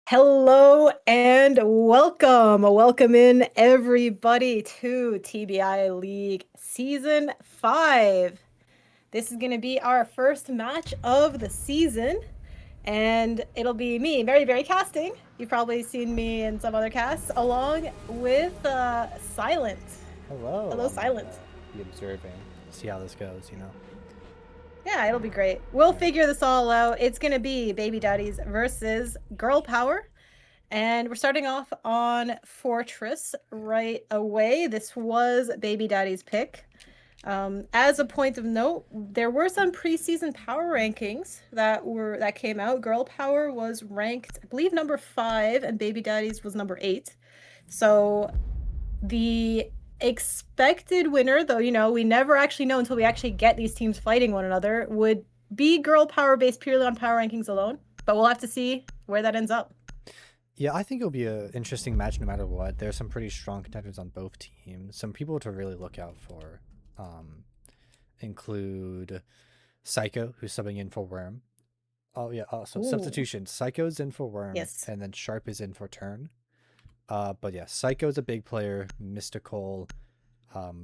Hello and welcome. Welcome in everybody to TBI League Season 5. This is going to be our first match of the season, and it'll be me, very casting. You've probably seen me in some other casts, along with Silent. Hello, Hello, I'm Silent. be observing, see how this goes. Yeah, it'll be great. We'll figure this all out. It's going to be Baby Daddies versus Girl Power. And we're starting off on Fortress right away. This was Baby Daddy's pick. As a point of note, there were some preseason power rankings that came out. Girl Power was ranked, I believe, number 5, and Baby Daddy's was number 8. So the expected winner, though, we never actually know until we actually get these teams fighting one another, would be Girl Power based purely on power rankings alone. But we'll have to see where that ends up. Yeah, I think it'll be an interesting match no matter what. There's some pretty strong contenders on both teams. Some people to really look out for include Psycho, who's subbing in for Worm. Oh yeah, so substitution. Psycho's in for Worm, yes, and then Sharp is in for Turn. But yeah, Psycho's a big player. Mystical,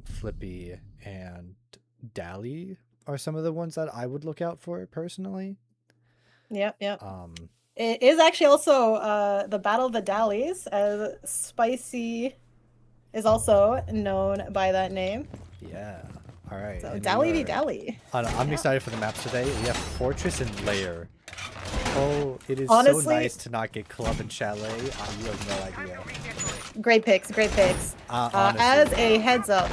Flippy, and Dally are some of the ones that I would look out for personally. Yep. It is actually also the Battle of the Daddies, as Spicy is also known by that name. Yeah. All right. So Dally v Dally. I'm excited for the maps today. We have Fortress and Lair. Oh, it is Honestly, so nice to not get Club and Chalet. You have no idea. Great picks. As a heads up,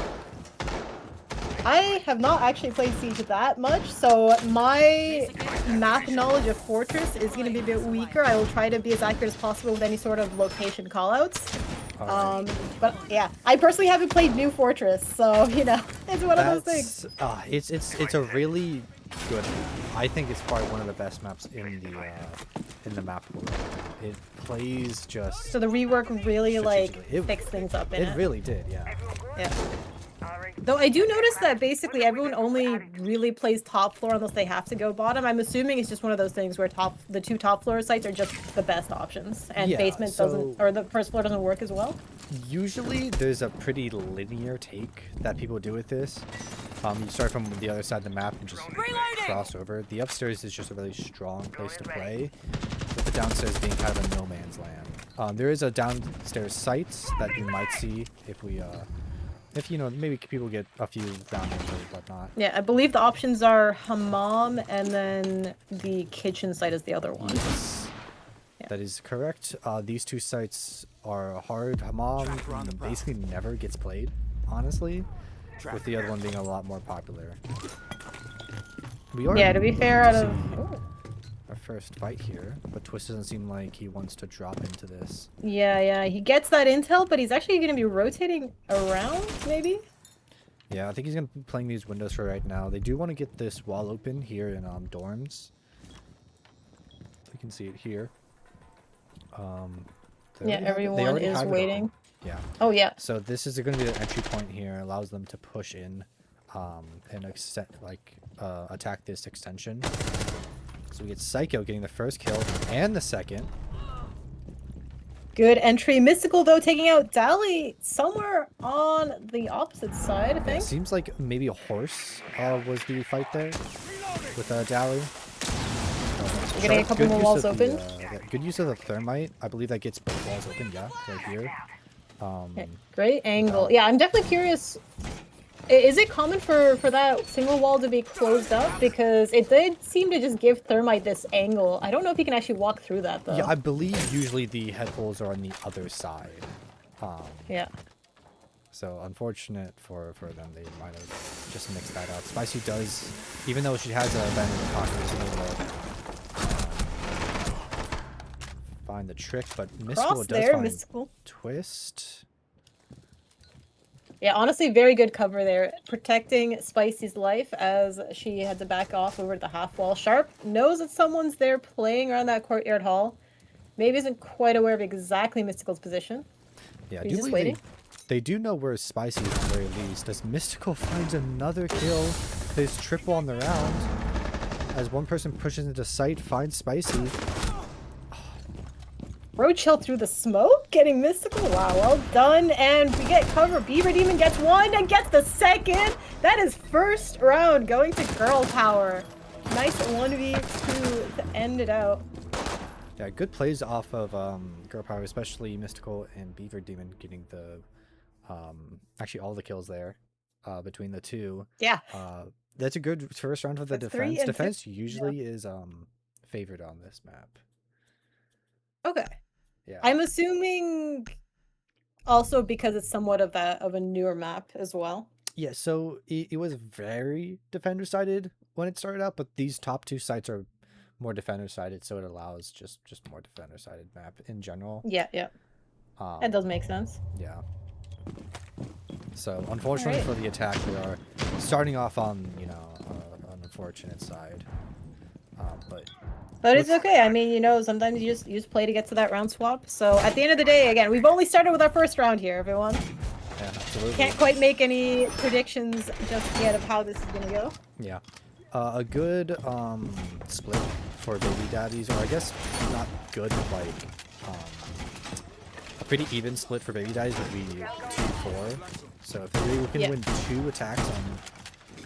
I have not actually played Siege that much, so my map knowledge of Fortress is going to be a bit weaker. I will try to be as accurate as possible with any sort of location callouts. Right. But yeah, I personally haven't played New Fortress, so it's one of those things. It's a really good. I think it's probably one of the best maps in the map world. It plays just. So the rework really fixed things up. It really did, yeah. Yeah. Though I do notice that basically everyone only really plays top floor unless they have to go bottom. I'm assuming it's just one of those things where the two top floor sites are just the best options, and basement doesn't, or the first floor doesn't work as well. Usually there's a pretty linear take that people do with this. You start from the other side of the map and just cross over. The upstairs is just a really strong place to play, with the downstairs being kind of a no man's land. There is a downstairs site that you might see if we if maybe people get a few rounders or whatnot. Yeah, I believe the options are hammam, and then the kitchen site is the other one. Yes. Yeah. That is correct. These two sites are hard. Hammam basically never gets played, honestly, with the other one being a lot more popular. To be fair, out of our first fight here, but Twist doesn't seem like he wants to drop into this. Yeah, he gets that intel, but he's actually going to be rotating around, maybe? Yeah, I think he's going to be playing these windows for right now. They do want to get this wall open here in dorms. You can see it here. Everyone is waiting. Yeah. Oh, yeah. So this is going to be the entry point here. It allows them to push in and attack this extension. So we get Psycho getting the first kill and the second. Good entry. Mystical, though, taking out Dally somewhere on the opposite side, I think. It seems like maybe a horse was the fight there with Dally. We're getting a couple more walls open. Good use of the thermite. I believe that gets both walls open, yeah, right here. Great angle. Yeah, I'm definitely curious. Is it common for that single wall to be closed up? Because it did seem to just give Thermite this angle. I don't know if he can actually walk through that, though. Yeah, I believe usually the head holes are on the other side. Yeah. So unfortunate for them, they might have just mixed that up. Spicy does, even though she has a bend in the pocket, is able to find the trick, but Mystical does find Twist. Yeah, honestly, very good cover there. Protecting Spicy's life as she had to back off over the half wall. Sharp knows that someone's there playing around that courtyard hall. Maybe isn't quite aware of exactly Mystical's position. Yeah, he's just waiting. They do know where Spicy is at the very least. As Mystical finds another kill, his triple on the round. As one person pushes into sight, finds Spicy. Roadchill through the smoke, getting mystical. Wow, well done. And we get cover. Beaver Demon gets one and gets the second. That is first round going to Girl Power. Nice 1v2 to end it out. Yeah, good plays off of Girl Power, especially Mystical and Beaver Demon getting the actually all the kills there between the two. Yeah. That's a good first round for the That's defense. Defense two. usually is favored on this map. Okay. Yeah. I'm assuming also because it's somewhat of a newer map as well. Yeah, so it was very defender sided when it started out, but these top two sites are more defender sided, so it allows just more defender sided map in general. Yeah, yeah. That does make sense. Yeah. So unfortunately for the attack, we are starting off on an unfortunate side, but it's okay. I mean, sometimes you just play to get to that round swap. So at the end of the day, again, we've only started with our first round here, everyone. Yeah, absolutely. Can't quite make any predictions just yet of how this is gonna go. Yeah. A good split for Baby Daddies, or I guess not good, but like a pretty even split for Baby Daddies would be 2-4. So if they can win 2 attacks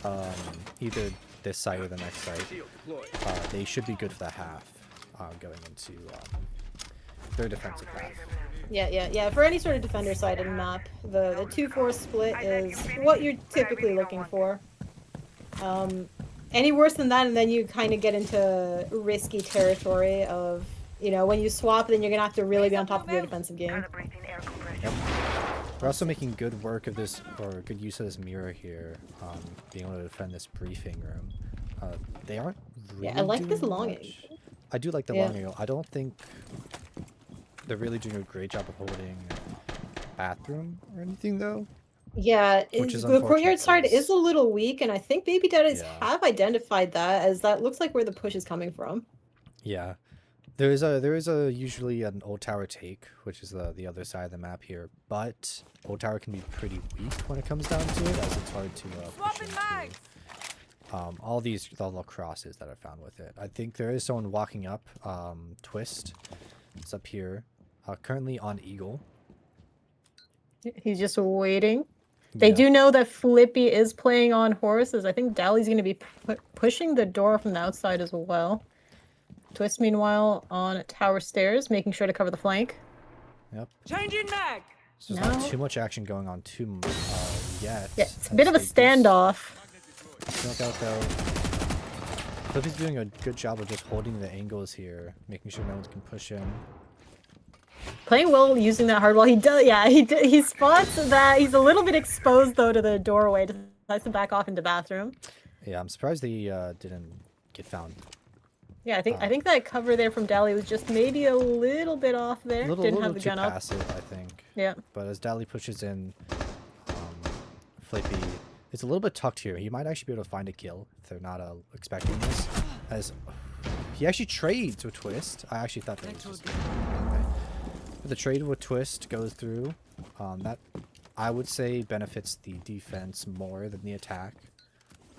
on either this side or the next side, they should be good for the half going into their defensive half. Yeah. For any sort of defender-sided map, the 2-4 split is what you're typically looking for. Any worse than that, and then you kind of get into risky territory of, when you swap, then you're gonna have to really be on top of your defensive game. Yep. We're also making good work of this, or good use of this mirror here, being able to defend this briefing room. They aren't really I like this doing long much. angle. I do like the long angle. I don't think they're really doing a great job of holding bathroom or anything, though. Yeah, the courtyard side is a little weak, and I think Baby Daddies have identified that, as that looks like where the push is coming from. Yeah. There is a usually an old tower take, which is the other side of the map here, but old tower can be pretty weak when it comes down to it, as it's hard to push into all the little crosses that are found with it. I think there is someone walking up. Twist is up here, currently on Eagle. He's just waiting. They do know that Flippy is playing on horses. I think Dally's going to be pushing the door from the outside as well. Twist, meanwhile, on tower stairs, making sure to cover the flank. Yep. Changing mag. So there's not too much action going on yet. Yeah, it's a bit of a standoff. Look out though. Flippy's doing a good job of just holding the angles here, making sure no one can push in. Playing well, using that hard wall. He does, he spots that. He's a little bit exposed though to the doorway. Decides to back off into bathroom. Yeah, I'm surprised they didn't get found. Yeah, I think that cover there from Dally was just maybe a little bit off there. Didn't have the gun up. Passive, I think. Yeah. But as Dally pushes in, Flippy, it's a little bit tucked here. He might actually be able to find a kill if they're not expecting this. As he actually trades with Twist. I actually thought that was just okay. But the trade with Twist goes through. That I would say benefits the defense more than the attack.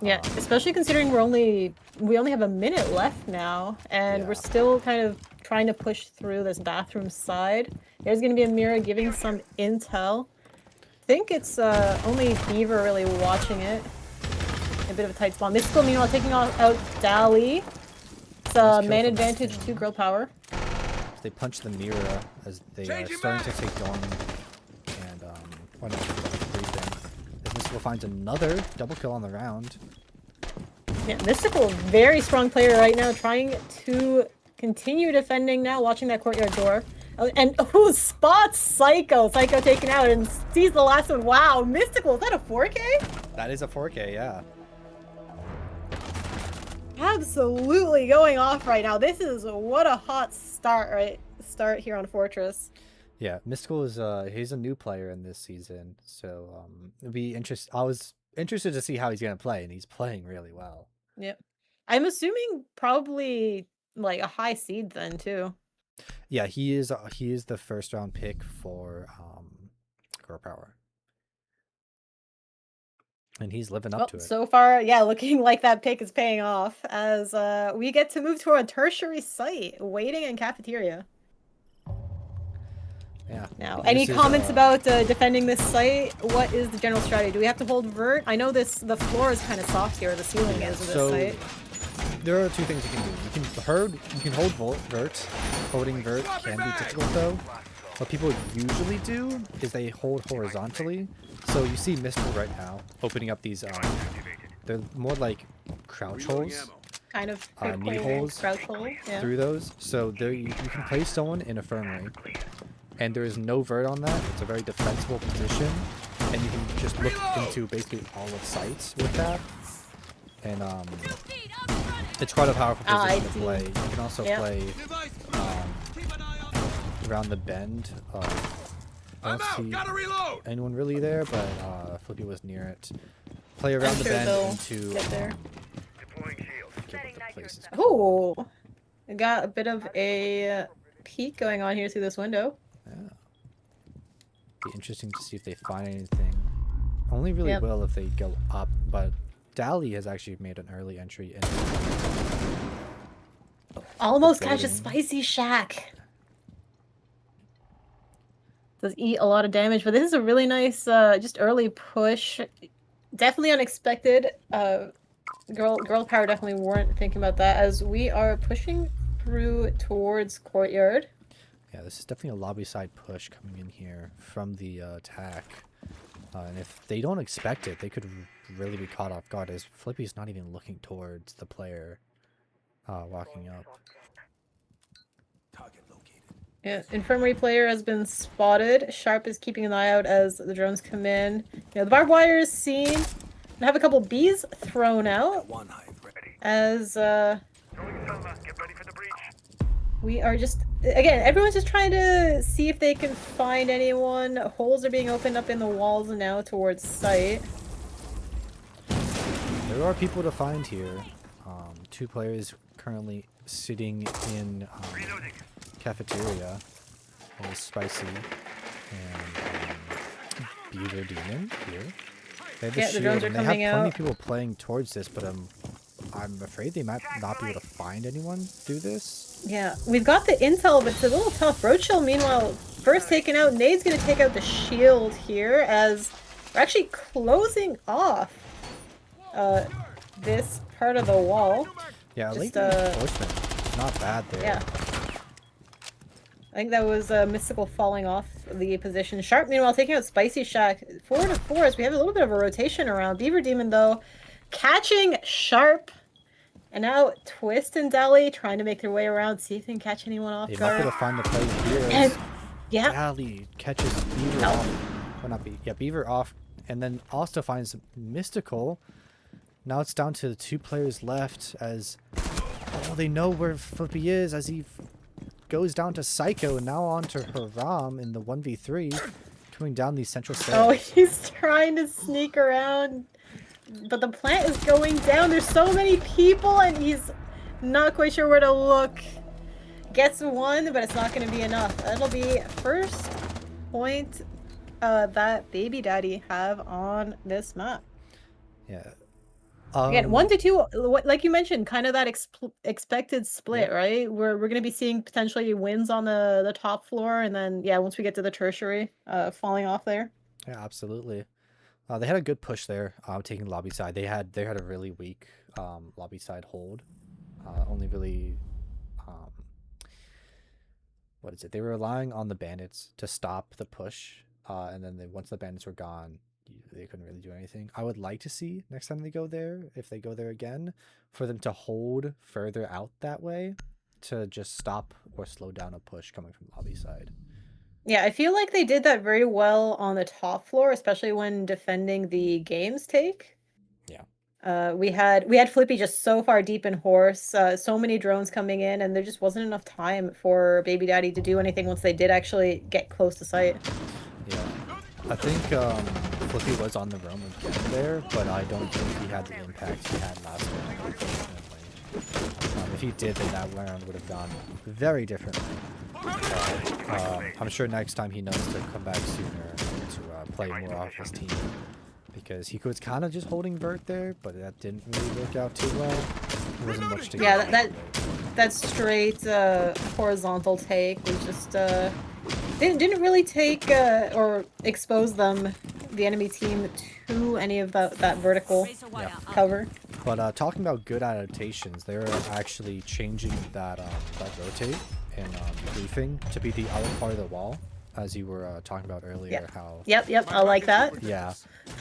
Yeah, especially considering we only have a minute left now, and we're still kind of trying to push through this bathroom side. There's going to be a mirror giving some intel. I think it's only Beaver really watching it. A bit of a tight spot. Mystical, meanwhile, taking out Dally. It's a man advantage to Girl Power. They punch the mirror as they are starting to take Dawn and briefing. As Mystical finds another double kill on the round. Yeah, Mystical, very strong player right now, trying to continue defending now, watching that courtyard door. And who spots Psycho? Psycho taken out and sees the last one. Wow, Mystical, is that a 4K? That is a 4K, yeah. Absolutely going off right now. This is what a hot start here on Fortress. Yeah, Mystical is he's a new player in this season, so it'd be I was interested to see how he's gonna play, and he's playing really well. Yep. I'm assuming probably like a high seed then too. Yeah, he is the first round pick for Girl Power. And he's living up to it. So far, yeah, looking like that pick is paying off as we get to move to a tertiary site, waiting in cafeteria. now. This Any is, comments about defending this site? What is the general strategy? Do we have to hold vert? I know the floor is kind of soft here. The ceiling is of this site. There are two things you can do. You can hold vert. Holding vert can be difficult though. What people usually do is they hold horizontally. So you see Mystical right now opening up these. They're more like crouch holes. Kind of Knee holes crouch hole. Yeah. through those. So there you can place someone in a infirmary, and there is no vert on that. It's a very defensible position, and you can just look into basically all of sites with that. And it's quite a powerful position to play. You can also play around the bend. I don't see anyone really there, but Flippy was near it. Play around the bend into get there. Places. Oh, I got a bit of a peek going on here through this window. Yeah. Be interesting to see if they find anything. Only really will if they go up, but Dally has actually made an early entry in. Almost catch a spicy shack. Does eat a lot of damage, but this is a really nice, just early push. Definitely unexpected. Girl power definitely weren't thinking about that as we are pushing through towards courtyard. Yeah, this is definitely a lobby side push coming in here from the attack. And if they don't expect it, they could really be caught off guard as Flippy's not even looking towards the player walking up. Yeah, infirmary player has been spotted. Sharp is keeping an eye out as the drones come in. The barbed wire is seen. I have a couple bees thrown out as we are just, again, everyone's just trying to see if they can find anyone. Holes are being opened up in the walls now towards site. There are people to find here. Two players currently sitting in cafeteria. That is Spicy and Beaver Demon here. They have the drones are coming out. They have plenty of people playing towards this, but I'm afraid they might not be able to find anyone through this. Yeah, we've got the intel, but it's a little tough. Roadshill, meanwhile, first taken out. Nade's going to take out the shield here as we're actually closing off this part of the wall. Yeah, late reinforcement. It's not bad there. Yeah. I think that was Mystical falling off the position. Sharp, meanwhile, taking out Spicy Shack. 4 to 4 as we have a little bit of a rotation around. Beaver Demon, though, catching Sharp. And now Twist and Dally trying to make their way around, see if they can catch anyone off guard. They might be able to find the play here. And, yeah. Dally catches Beaver off. Well, not Beaver. Yeah, Beaver off. And then also finds Mystical. Now it's down to the 2 players left as... Oh, they know where Flippy is as he goes down to Psycho and now on to Haram in the 1v3. Coming down these central stairs. Oh, he's trying to sneak around. But the plant is going down. There's so many people and he's not quite sure where to look. Gets one, but it's not going to be enough. That'll be first point that Baby Daddy have on this map. Yeah. Again, 1 to 2, like you mentioned, kind of that expected split, right? We're going to be seeing potentially wins on the top floor, and then once we get to the tertiary, falling off there. Yeah, absolutely. They had a good push there, taking lobby side. They had a really weak lobby side hold. Only really, what is it? They were relying on the bandits to stop the push, and then once the bandits were gone, they couldn't really do anything. I would like to see next time they go there, if they go there again, for them to hold further out that way to just stop or slow down a push coming from lobby side. Yeah, I feel like they did that very well on the top floor, especially when defending the games take. Yeah. We had Flippy just so far deep in horse, so many drones coming in, and there just wasn't enough time for Baby Daddy to do anything once they did actually get close to site. Yeah. I think Flippy was on the roam again there, but I don't think he had the impact he had last round, unfortunately. If he did, then that round would have gone very differently. I'm sure next time he knows to come back sooner to play more off his team. Because he was kind of just holding vert there, but that didn't really work out too well. There wasn't much to get. That straight horizontal take was just didn't really take or expose them, the enemy team, to any of that vertical cover. But talking about good adaptations, they're actually changing that rotate and briefing to be the other part of the wall, as you were talking about earlier. Yep. How Yep, I like that. yeah,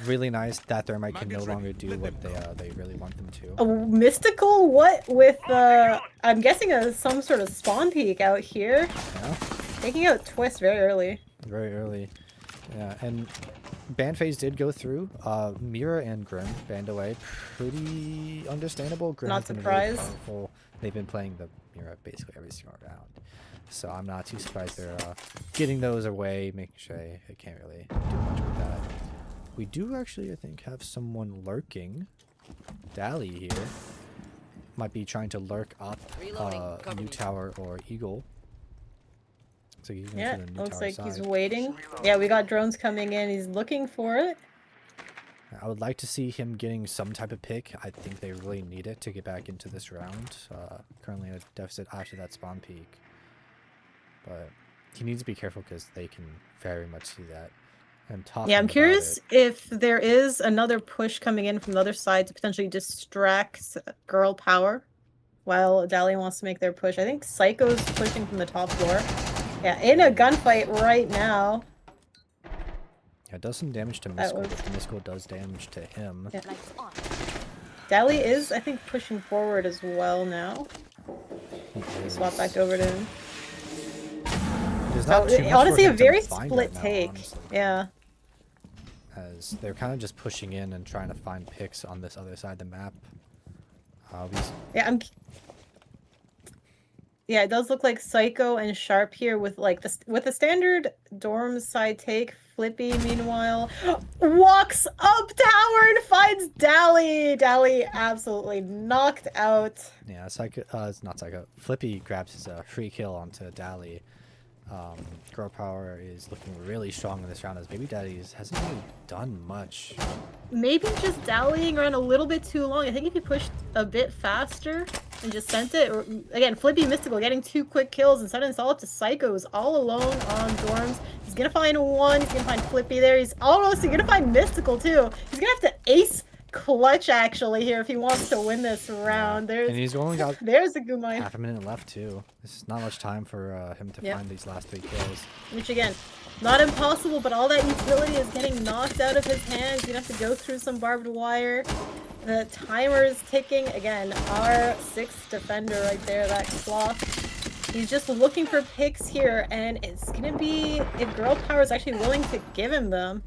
really nice that thermite can no longer do what they really want them to. A mystical what with I'm guessing some sort of spawn peak out here. Yeah, Taking out Twist very early. very early. Yeah, and ban phase did go through. Mira and Grim banned away. Pretty understandable. Grim Not has been really surprised. powerful. They've been playing the Mira basically every single round. So I'm not too surprised they're getting those away, making sure they can't really do much with that. We do actually, I think, have someone lurking. Dally here. Might be trying to lurk up New Tower or Eagle. So he's Yeah, to the new looks tower like side. he's waiting. Yeah, we got drones coming in. He's looking for it. I would like to see him getting some type of pick. I think they really need it to get back into this round. Currently in a deficit after that spawn peak. But he needs to be careful because they can very much see that. Yeah, I'm curious if there is another push coming in from the other side to potentially distract Girl Power while Dali wants to make their push. I think Psycho's pushing from the top floor. Yeah, in a gunfight right now. Yeah, it does some damage to Mystical, but Mystical does damage to him. Yeah. Dali is, I think, pushing forward as well now. Swap back over to him. Honestly, a very split take. Yeah. As they're kind of just pushing in and trying to find picks on this other side of the map. Yeah, it does look like Psycho and Sharp here with like the standard dorm side take. Flippy, meanwhile, walks up tower and finds Dally. Dally absolutely knocked out. Yeah, Psycho. It's not Psycho. Flippy grabs his free kill onto Dally. Girl Power is looking really strong in this round as Baby Daddies hasn't really done much. Maybe just dallying around a little bit too long. I think if he pushed a bit faster and just sent it, or, again, Flippy Mystical getting 2 quick kills and sending us all up to Psychos all alone on dorms. He's gonna find one, he's gonna find Flippy there, he's gonna find Mystical too. He's gonna have to ace clutch actually here if he wants to win this round. Yeah. And he's only got there's a good mine. Half a minute left too. This is not much time for him to find these last 3 kills. Which again, not impossible, but all that utility is getting knocked out of his hands. You're gonna have to go through some barbed wire. The timer is ticking. Again, our 6th defender right there, that clock. He's just looking for picks here, and it's gonna be if Girl Power is actually willing to give him them.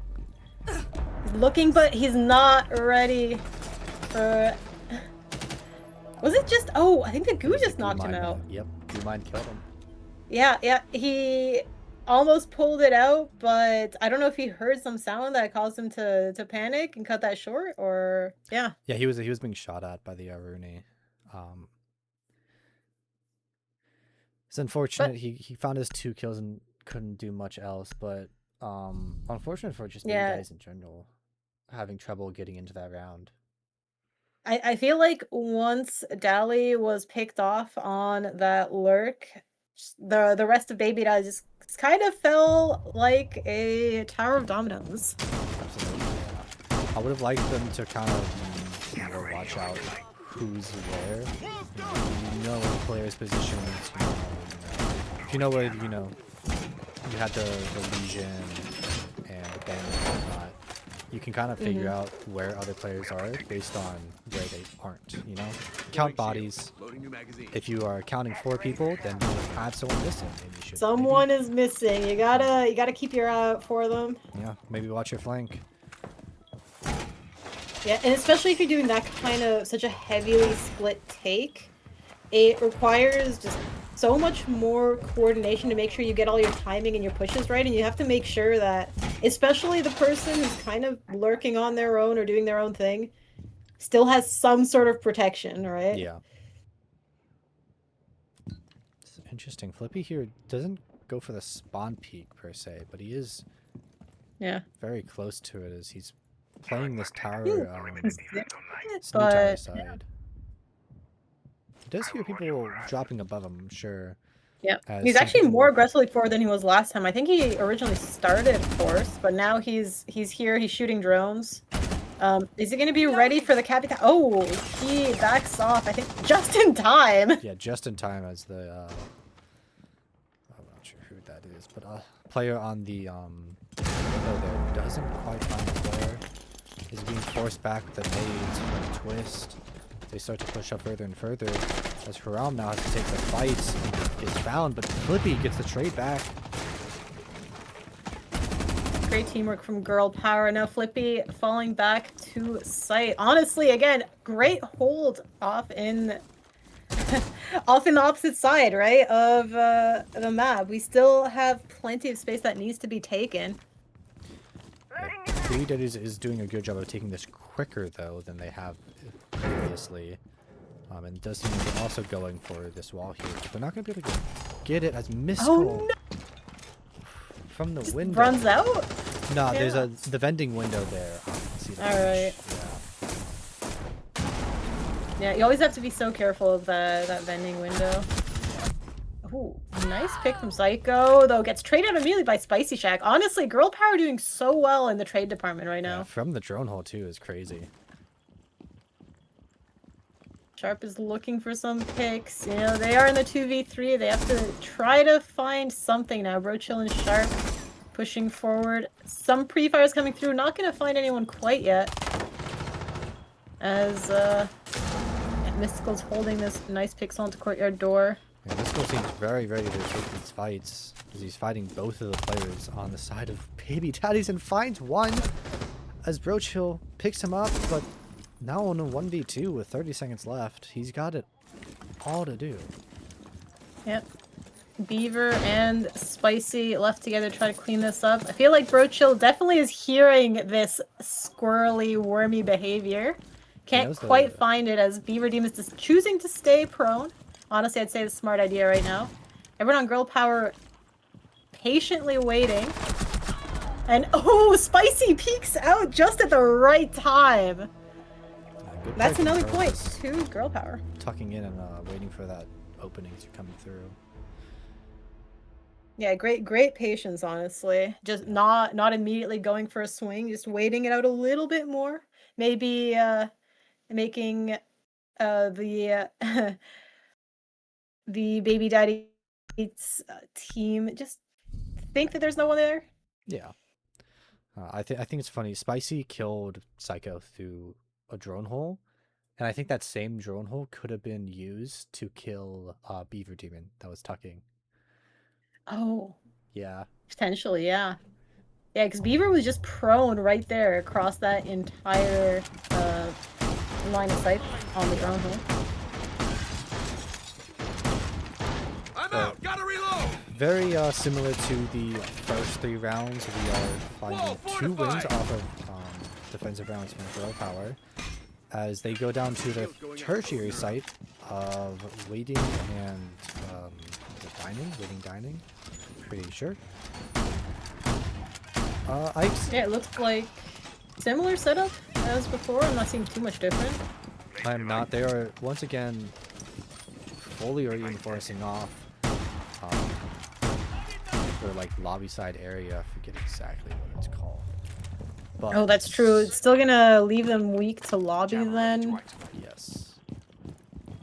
He's looking, but he's not ready for... Was it just... Oh, I think the goo just knocked him out. Yep, goo mine killed him. Yeah, he almost pulled it out, but I don't know if he heard some sound that caused him to panic and cut that short, or... Yeah. Yeah, he was being shot at by the Rooney. It's unfortunate. He found his 2 kills and couldn't do much else, but unfortunate for just guys in general having trouble getting into that round. I feel like once Dally was picked off on that lurk, the rest of Baby Dally just kind of fell like a tower of dominoes. Absolutely. Yeah. I would have liked them to kind of watch out who's where. You know the player's positions. You know where you had the Legion and the Bandit and whatnot. You can kind of figure out where other players are based on where they aren't, you know? Count bodies. If you are counting 4 people, then you have someone missing. Someone is missing. You gotta keep your eye out for them. Yeah, maybe watch your flank. Yeah, and especially if you're doing that kind of such a heavily split take, it requires just so much more coordination to make sure you get all your timing and your pushes right, and you have to make sure that, especially the person who's kind of lurking on their own or doing their own thing, still has some sort of protection, right? Yeah. It's interesting. Flippy here doesn't go for the spawn peak per se, but he is very close to it as he's playing this tower tower side. He does hear people dropping above him, I'm sure. Yeah, As he's some actually more people, aggressively forward than he was last time. I think he originally started force, but now he's here. He's shooting drones. Is he going to be ready for the Capitan? Oh, he backs off. I think just in time. yeah, just in time as the I'm not sure who that is, but player on the window there doesn't quite find the player. Is being forced back with the nades from a twist. They start to push up further and further as Haram now has to take the fights and gets found, but Flippy gets the trade back. Great teamwork from Girl Power. Now Flippy falling back to site. Honestly, again, great hold off in off in the opposite side, right, of the map. We still have plenty of space that needs to be taken. Yeah, Daddies is doing a good job of taking this quicker though than they have previously. And does seem to be also going for this wall here. But they're not going to be able to get it as Mystical Oh no! from the Just window. runs out? No, Yeah. there's the vending window there. See the Alright. Yeah, you always have to be so careful of that vending window. Ooh, nice pick from Psycho, though gets traded out immediately by Spicy Shack. Honestly, Girl Power doing so well in the trade department right now. Yeah, from the drone hole too is crazy. Sharp is looking for some picks. You know, they are in the 2v3. They have to try to find something now. Brochill and Sharp pushing forward. Some pre-fires coming through. Not going to find anyone quite yet. As Mystical's holding this nice pixel onto courtyard door. Yeah, Mystical seems very ready to take these fights as he's fighting both of the players on the side of Baby Daddies and finds one as Brochill picks him up, but now on a 1v2 with 30 seconds left, he's got it all to do. Yep. Beaver and Spicy left together to try to clean this up. I feel like Brochill definitely is hearing this squirrely, wormy behavior. Can't quite find it as Beaver Demon is just choosing to stay prone. Honestly, I'd say it's a smart idea right now. Everyone on Girl Power patiently waiting. And oh, Spicy peeks out just at the right time. That's another point to Girl Power. Tucking in and waiting for that opening to come through. Yeah, great patience, honestly. Just not immediately going for a swing, just waiting it out a little bit more. Maybe making the the Baby Daddy team just think that there's no one there. Yeah. I think it's funny. Spicy killed Psycho through a drone hole, and I think that same drone hole could have been used to kill Beaver Demon that was tucking. Oh. Yeah. Potentially, yeah. Yeah, because Beaver was just prone right there across that entire line of sight on the drone hole. I'm out. Gotta reload. Very similar to the first 3 rounds. We are finding 2 wins off of defensive rounds from Girl Power as they go down to the tertiary site of waiting and dining. Pretty sure. Yeah, it looks like similar setup as before. I'm not seeing too much different. I'm not. They are once again fully reinforcing off their like lobby side area. I forget exactly what it's called. But Oh, that's true. It's still gonna leave them weak to lobby then. yes.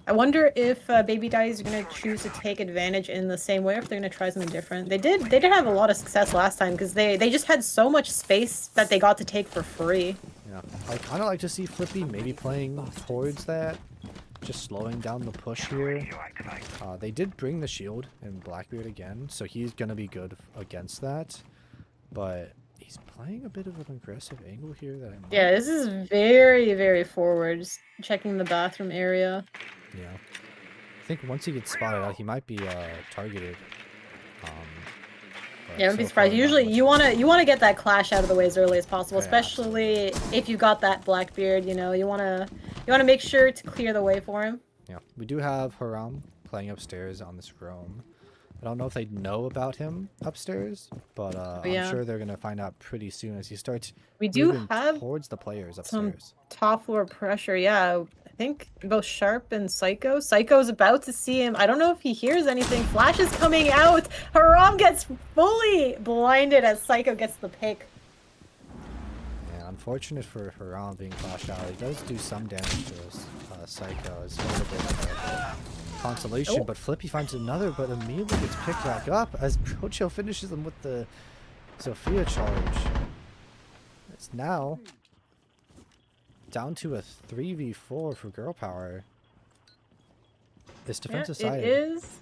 I wonder if Baby Daddies are gonna choose to take advantage in the same way, or if they're gonna try something different. They did have a lot of success last time because they just had so much space that they got to take for free. Yeah, I kind of like to see Flippy maybe playing towards that, just slowing down the push here. They did bring the shield in Blackbeard again, so he's gonna be good against that. But he's playing a bit of an aggressive angle here that I'm. Yeah, this is very forward. Just checking the bathroom area. Yeah, I think once he gets spotted out, he might be targeted. Yeah, don't be surprised. Usually, you wanna get that clash out of the way as early as possible, Yeah, especially if you've got that Blackbeard. You know, you wanna make sure to clear the way for him. Yeah, we do have Haram playing upstairs on this roam. I don't know if they know about him upstairs, but yeah. I'm sure they're gonna find out pretty soon as he starts. We do moving have towards the players some upstairs. top floor pressure. Yeah, I think both Sharp and Psycho. Psycho's about to see him. I don't know if he hears anything. Flash is coming out. Haram gets fully blinded as Psycho gets the pick. Yeah, unfortunate for Haram being flashed out. He does do some damage to his Psycho. It's a little bit of consolation, Oh. but Flippy finds another, but immediately gets picked back up as Brocho finishes him with the Sophia charge. It's now down to a 3v4 for Girl Power. This defensive Yeah, side it is.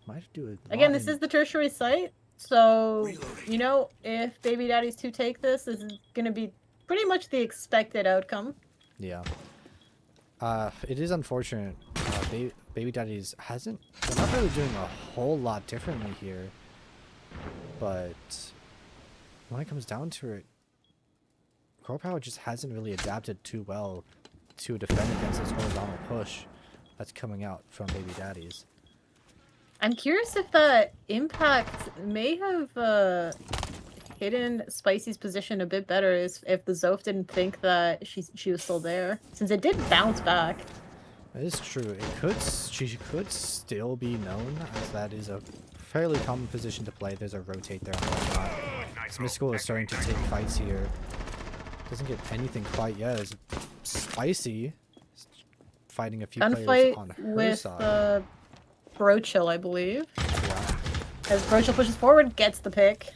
might do it. Again, this is the tertiary site. So, you know, if Baby Daddies 2 take this, this is going to be pretty much the expected outcome. Yeah. It is unfortunate. Baby Daddies hasn't. They're not really doing a whole lot differently here. But when it comes down to it, Girl Power just hasn't really adapted too well to defend against this horizontal push that's coming out from Baby Daddies. I'm curious if that impact may have hidden Spicy's position a bit better if the Zoph didn't think that she was still there, since it did bounce back. It is true. She could still be known, as that is a fairly common position to play. There's a rotate there and whatnot. So Mystical is starting to take fights here. Doesn't get anything quite yet. As Spicy is fighting a few players Gunfight on her with side. Brochill, I believe. Yeah. As Brochill pushes forward, gets the pick.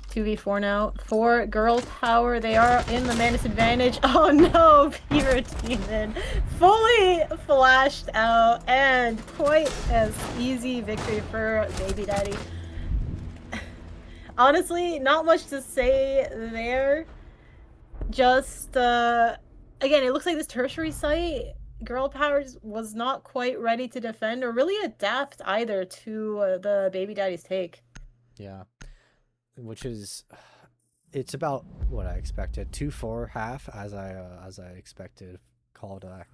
2v4 now. For Girl Power, they are in the man disadvantage. Oh no, Beaver Demon fully flashed out, and quite as easy victory for Baby Daddy. Honestly, not much to say there. Just, again, it looks like this tertiary site, Girl Power was not quite ready to defend or really adapt either to the Baby Daddy's take. Yeah. Which is, it's about what I expected. 2-4 half, as I expected. Callback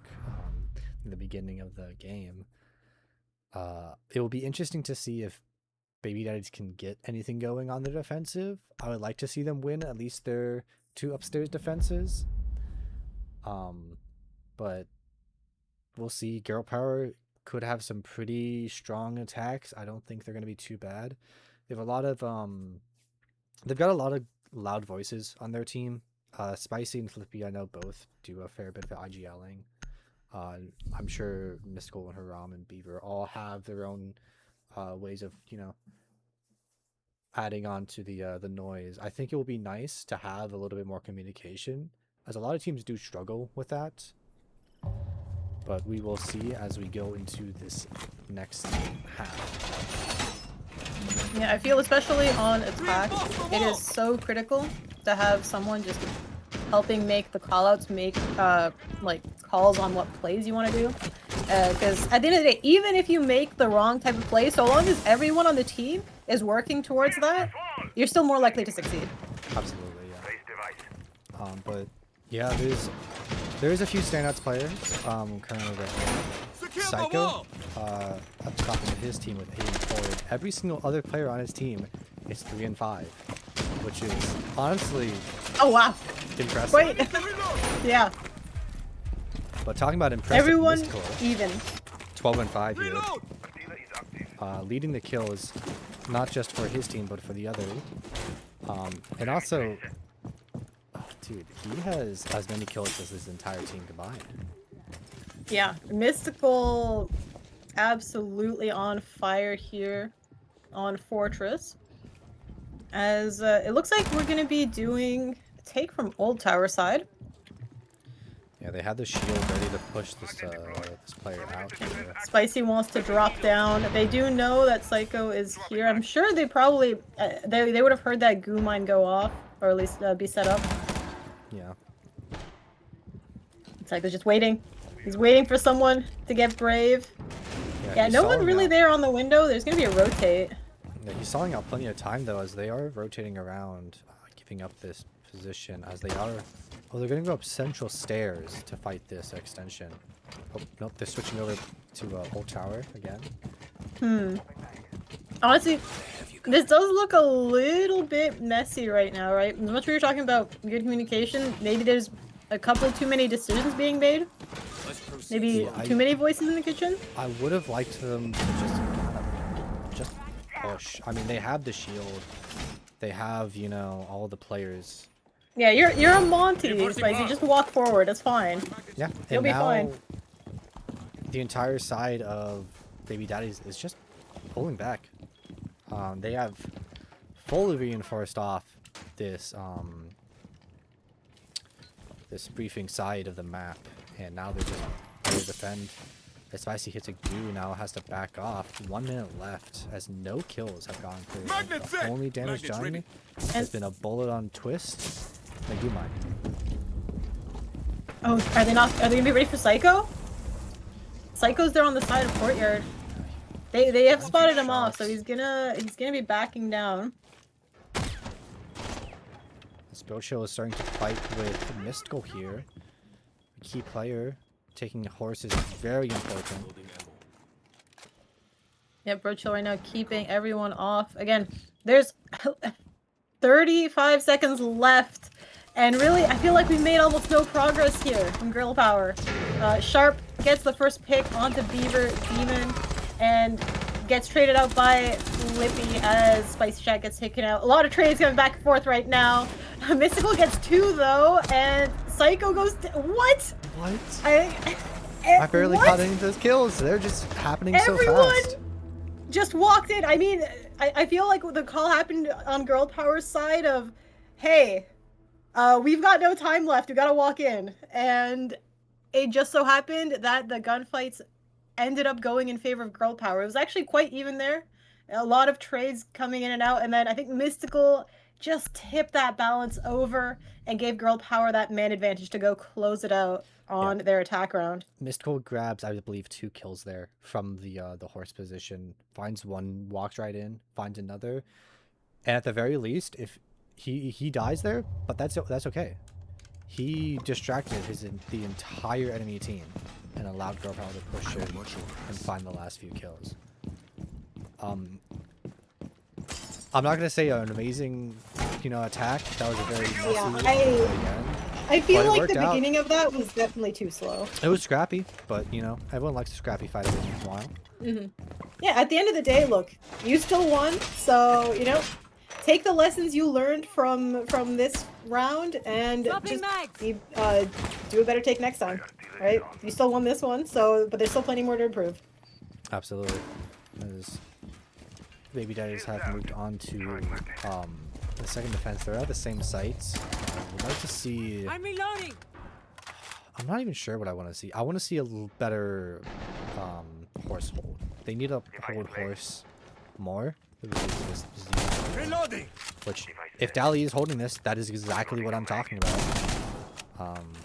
in the beginning of the game. It will be interesting to see if Baby Daddies can get anything going on the defensive. I would like to see them win at least their 2 upstairs defenses. But we'll see. Girl Power could have some pretty strong attacks. I don't think they're going to be too bad. They have a lot of they've got a lot of loud voices on their team. Spicy and Flippy, I know both do a fair bit of IGLing. I'm sure Mystical and Haram and Beaver all have their own ways of, you know, adding on to the noise. I think it will be nice to have a little bit more communication, as a lot of teams do struggle with that. But we will see as we go into this next half. Yeah, I feel especially on attack, it is so critical to have someone just helping make the callouts, make like calls on what plays you want to do. Because at the end of the day, even if you make the wrong type of play, so long as everyone on the team is working towards that, you're still more likely to succeed. Absolutely, yeah. But yeah, there's a few standouts players currently right now. Psycho at the top of his team with 8 and 4. Every single other player on his team is 3 and 5, which is honestly impressive. Wait, yeah. But talking about impressive, Everyone Mystical, even. 12 and 5 here. Leading the kills, not just for his team, but for the other. And also, dude, he has as many kills as his entire team combined. Yeah, Mystical absolutely on fire here on Fortress. As it looks like we're going to be doing a take from Old Tower side. Yeah, they have the shield ready to push this player out here. Spicy wants to drop down. They do know that Psycho is here. I'm sure they probably they would have heard that goo mine go off, or at least be set up. Yeah. Psycho's just waiting. He's waiting for someone to get brave. Yeah, no one really there on the window. There's gonna be a rotate. Yeah, he's stalling out plenty of time though, as they are rotating around, giving up this position as they are. Oh, they're gonna go up central stairs to fight this extension. Oh nope, they're switching over to Old Tower again. Honestly, this does look a little bit messy right now, right? As much as we were talking about good communication, maybe there's a couple too many decisions being made. Maybe too many voices in the kitchen. I would have liked them to just kind of just push. I mean, they have the shield. They have, you know, all the players. Yeah, you're a Monty, Spicy. Just walk forward. It's fine. Yeah, You'll and be now fine. the entire side of Baby Daddies is just pulling back. They have fully reinforced off this this briefing side of the map, and now they're just ready to defend. As Spicy hits a goo, now has to back off. 1 minute left, as no kills have gone through. The only damage done has been a bullet on Twist. Like, you mind. Oh, are they not? Are they gonna be ready for Psycho? Psycho's there on the side of courtyard. They have spotted him off, so he's gonna be backing down. This Brochill is starting to fight with Mystical here. A key player. Taking a horse is very important. Yep, Brochill right now keeping everyone off. Again, there's 35 seconds left. And really, I feel like we made almost no progress here from Girl Power. Sharp gets the first pick onto Beaver Demon and gets traded out by Flippy as Spicy Chat gets taken out. A lot of trades going back and forth right now. Mystical gets 2 though, and Psycho goes what? What? I barely caught any of those kills. They're just happening so Everyone fast. just walked in. I mean, I feel like the call happened on Girl Power's side of, hey, we've got no time left. We gotta walk in. And it just so happened that the gunfights ended up going in favor of Girl Power. It was actually quite even there. A lot of trades coming in and out. And then I think Mystical just tipped that balance over and gave Girl Power that man advantage to go close it out on their attack round. Mystical grabs, I believe, 2 kills there from the horse position. Finds one, walks right in, finds another. And at the very least, if he dies there, but that's okay. He distracted the entire enemy team and allowed Girl Power to push in and find the last few kills. I'm not gonna say an amazing, you know, attack. That was a very messy I feel like the beginning of that was definitely too slow. It was scrappy, but you know, everyone likes a scrappy fight every once in a while. Mm-hmm. Yeah, at the end of the day, look, you still won, so you know, take the lessons you learned from this round and just do a better take next time. Right? You still won this one, so but there's still plenty more to improve. Absolutely. As Baby Daddies have moved on to the second defense. They're at the same sites. We'd like to see. I'm reloading. I'm not even sure what I want to see. I want to see a little better horse hold. They need to hold horse more. Reloading. Which, if Dali is holding this, that is exactly what I'm talking about.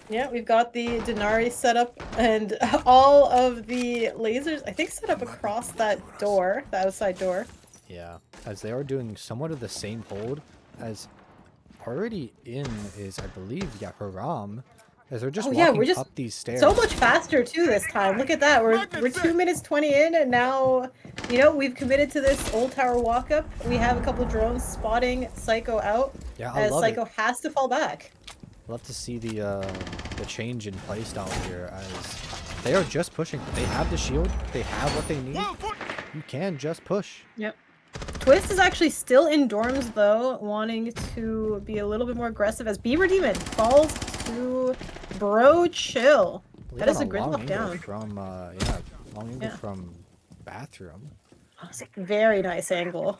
Yeah, we've got the Denari set up and all of the lasers, I think, set up across that door, the outside door. Yeah, as they are doing somewhat of the same hold as already in is, I believe, yeah, Haram. As they're just walking we're just up these stairs. So much faster too this time. Look at that. We're 2 minutes 20 in, and now, you know, we've committed to this old tower walk up. We have a couple of drones spotting Psycho out. Yeah, I as love Psycho it. has to fall back. Love to see the change in playstyle here, as they are just pushing. They have the shield. They have what they need. You can just push. Yep. Twist is actually still in dorms though, wanting to be a little bit more aggressive as Beaver Demon falls to Bro Chill. That is a gridlock down. From long angle from bathroom. Very nice angle.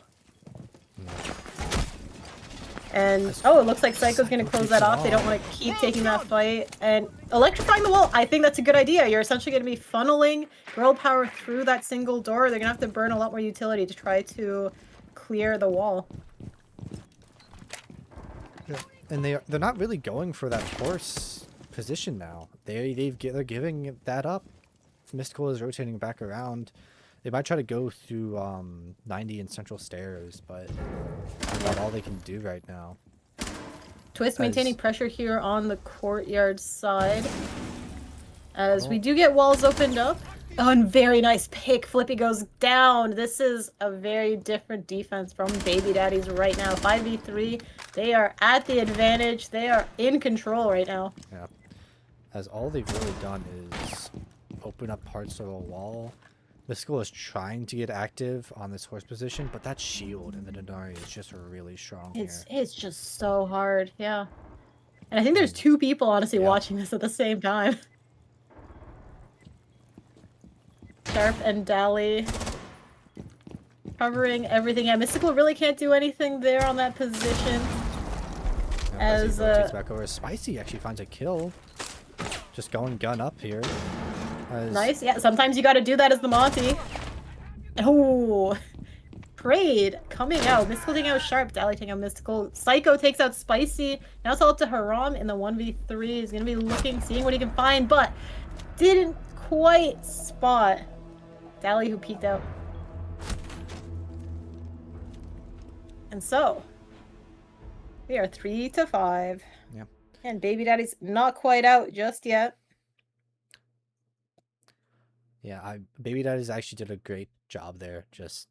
And oh, it looks like Psycho's gonna close that off. They don't want to keep taking that fight. And electrifying the wall, I think that's a good idea. You're essentially gonna be funneling girl power through that single door. They're gonna have to burn a lot more utility to try to clear the wall. Yeah. And they're not really going for that horse position now. They're giving that up. Mystical is rotating back around. They might try to go through 90 and central stairs, but that's about all they can do right now. Twist maintaining pressure here on the courtyard side. As we do get walls opened up. Oh, and very nice pick. Flippy goes down. This is a very different defense from Baby Daddies right now. 5v3. They are at the advantage. They are in control right now. Yeah. as all they've really done is open up parts of a wall. Mystical is trying to get active on this horse position, but that shield and the Denari is just really strong here. It's just so hard, yeah. And I think there's 2 people honestly Yeah. watching this at the same time. Sharp and Dally covering everything. Yeah, Mystical really can't do anything there on that position. As he rotates back over, Spicy actually finds a kill. Just going gun up here. Nice, yeah, sometimes you gotta do that as the Monty. Oh, Trade coming out. Mystical taking out Sharp, Dally taking out Mystical. Psycho takes out Spicy. Now it's all up to Haram in the 1v3. He's gonna be looking, seeing what he can find, but didn't quite spot Dally, who peeked out. And so, we are 3-5. Yeah. And Baby Daddy's not quite out just yet. Yeah, Baby Daddies actually did a great job there, just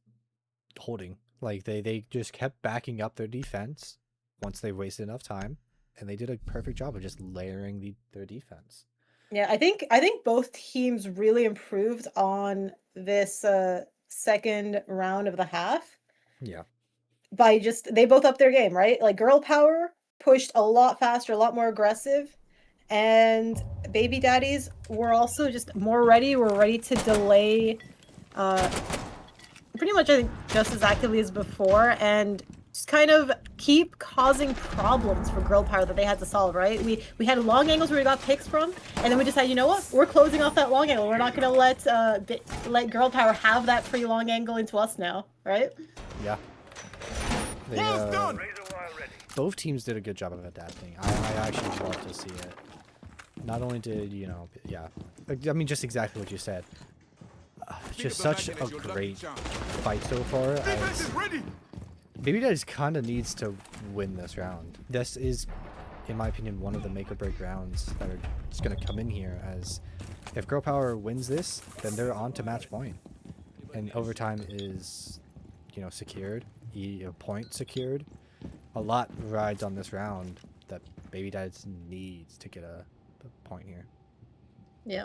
holding. Like they just kept backing up their defense once they wasted enough time, and they did a perfect job of just layering their defense. Yeah, I think both teams really improved on this second round of the half. Yeah. By they both upped their game, right? Like Girl Power pushed a lot faster, a lot more aggressive. And Baby Daddies were also just more ready. We're ready to delay pretty much, I think, just as actively as before, and just kind of keep causing problems for Girl Power that they had to solve, right? We had long angles where we got picks from, and then we decided, you know what? We're closing off that long angle. We're not going to let Girl Power have that free long angle into us now, right? Yeah. Both teams did a good job of adapting. I actually love to see it. Not only did, you know, yeah, I mean, just exactly what you said. Just such a great fight so far. As Baby Daddies kind of needs to win this round. This is, in my opinion, one of the make or break rounds that are just going to come in here, as if Girl Power wins this, then they're on to match point. And overtime is, you know, secured, a point secured. A lot rides on this round that Baby Daddies needs to get a point here. Yeah.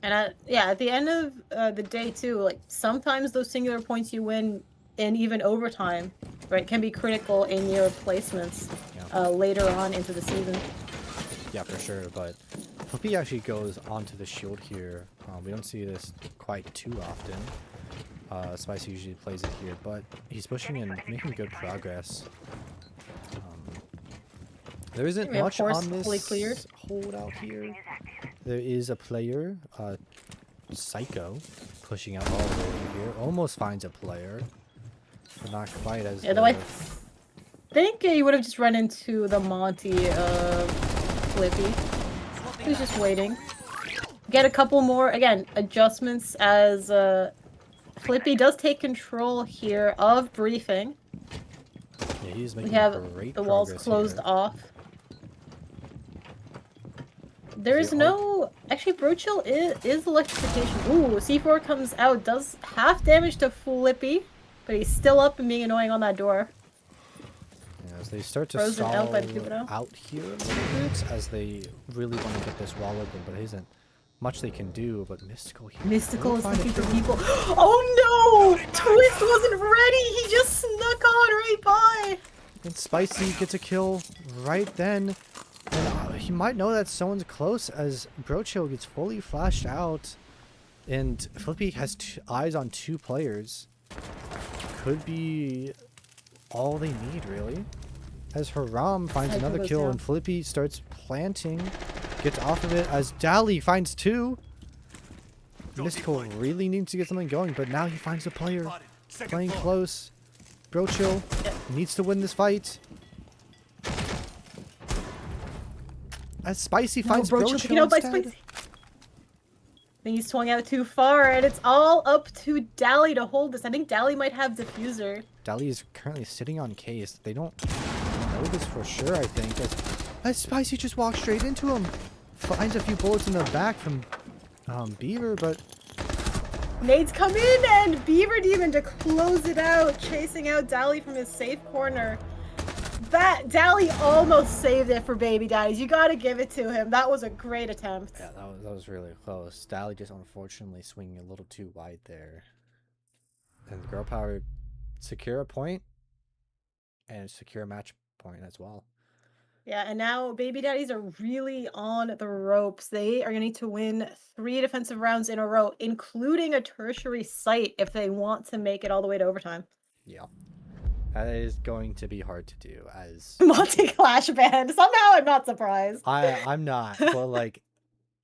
And at the end of the day too, like sometimes those singular points you win in even overtime, right, can be critical in your placements later on into the season. Yeah, for sure. But Flippy actually goes onto the shield here. We don't see this quite too often. Spicy usually plays it here, but he's pushing and making good progress. There isn't much on this holdout here. There is a player, Psycho, pushing out all the way here. Almost finds a player, but not quite as. Yeah, though I think you would have just run into the Monty of Flippy. He was just waiting. Get a couple more, again, adjustments as Flippy does take control here of briefing. Yeah, he's making we have great the walls closed here. off. There's no... Actually, Brochill is electrification. Ooh, C4 comes out, does half damage to Flippy, but he's still up and being annoying on that door. Yeah, as they start to stall out here a little bit, as they really want to get this wall open, but there isn't much they can do. But Mystical here. Mystical is looking for people. Oh no! Twist wasn't ready! He just snuck on right by! And Spicy gets a kill right then. And he might know that someone's close, as Brochill gets fully flashed out. And Flippy has eyes on 2 players. Could be all they need, really. As Haram finds another kill, and Flippy starts planting. Gets off of it, as Dally finds 2. Mystical really needs to get something going, but now he finds a player. Playing close. Brochill needs to win this fight. As Spicy finds Brochill instead. I think he's swung out too far, and it's all up to Dally to hold this. I think Dally might have diffuser. Dally is currently sitting on case. They don't know this for sure, I think. As Spicy just walks straight into him. Finds a few bullets in the back from Beaver, but... Nades come in, and Beaver Demon to close it out, chasing out Dally from his safe corner. That Dally almost saved it for Baby Daddies. You gotta give it to him. That was a great attempt. Yeah, that was really close. Dally just unfortunately swinging a little too wide there. And Girl Power secure a point and secure a match point as well. Yeah, and now Baby Daddies are really on the ropes. They are going to need to win 3 defensive rounds in a row, including a tertiary site if they want to make it all the way to overtime. Yeah. That is going to be hard to do as Multi-clash band. Somehow I'm not surprised. I'm not, but like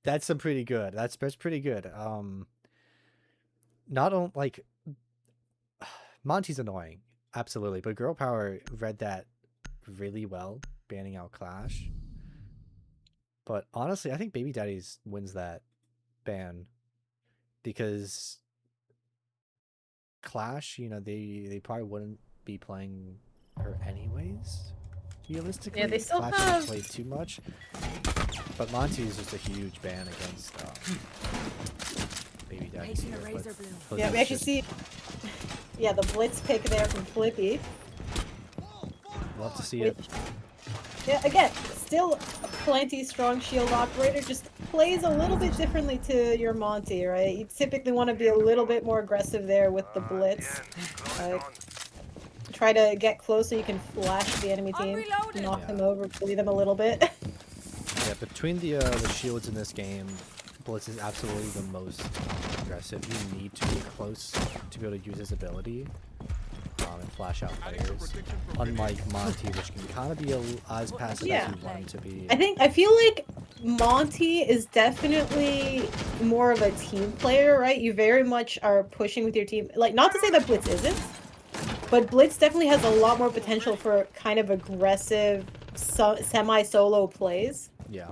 that's pretty good. That's pretty good. Not on like Monty's annoying, absolutely, but Girl Power read that really well, banning out Clash. But honestly, I think Baby Daddies wins that ban because Clash, you know, they probably wouldn't be playing her anyways. Realistically, Yeah, they still Clash have hasn't played too much. But Monty is just a huge ban against Baby Daddies here. But yeah, we actually see the blitz pick there from Flippy. Love to see it. Yeah, again, still plenty strong shield operator, just plays a little bit differently to your Monty, right? You typically want to be a little bit more aggressive there with the blitz. Try to get close so you can flash the enemy team, knock them over, bully them a little bit. Yeah, between the shields in this game, Blitz is absolutely the most aggressive. You need to be close to be able to use his ability and flash out players. Unlike Monty, which can kind of be as passive as you want him to be. I feel like Monty is definitely more of a team player, right? You very much are pushing with your team. Like, not to say that Blitz isn't, but Blitz definitely has a lot more potential for kind of aggressive semi-solo plays. Yeah.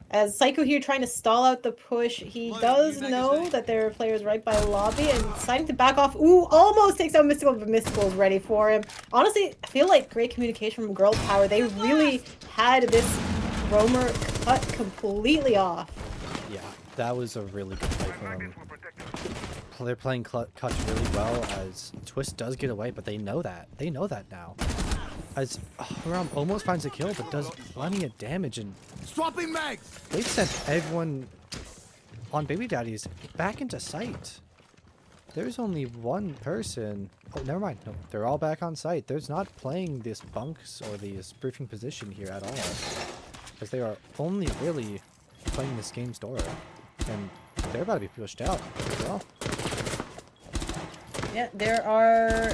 As Psycho here trying to stall out the push, he does know that there are players right by lobby and deciding to back off. Ooh, almost takes out Mystical, but Mystical is ready for him. Honestly, I feel like great communication from Girl Power. They really had this roamer cut completely off. Yeah, that was a really good play for them. They're playing cuts really well as Twist does get away, but they know that. They know that now. As Haram almost finds a kill, but does plenty of damage, and Swapping mags. they've sent everyone on Baby Daddies back into sight. There's only one person. Oh, never mind. No, they're all back on site. There's not playing this bunks or this briefing position here at all, because they are only really playing this game's Dora, and they're about to be pushed out as well. Yeah, there are,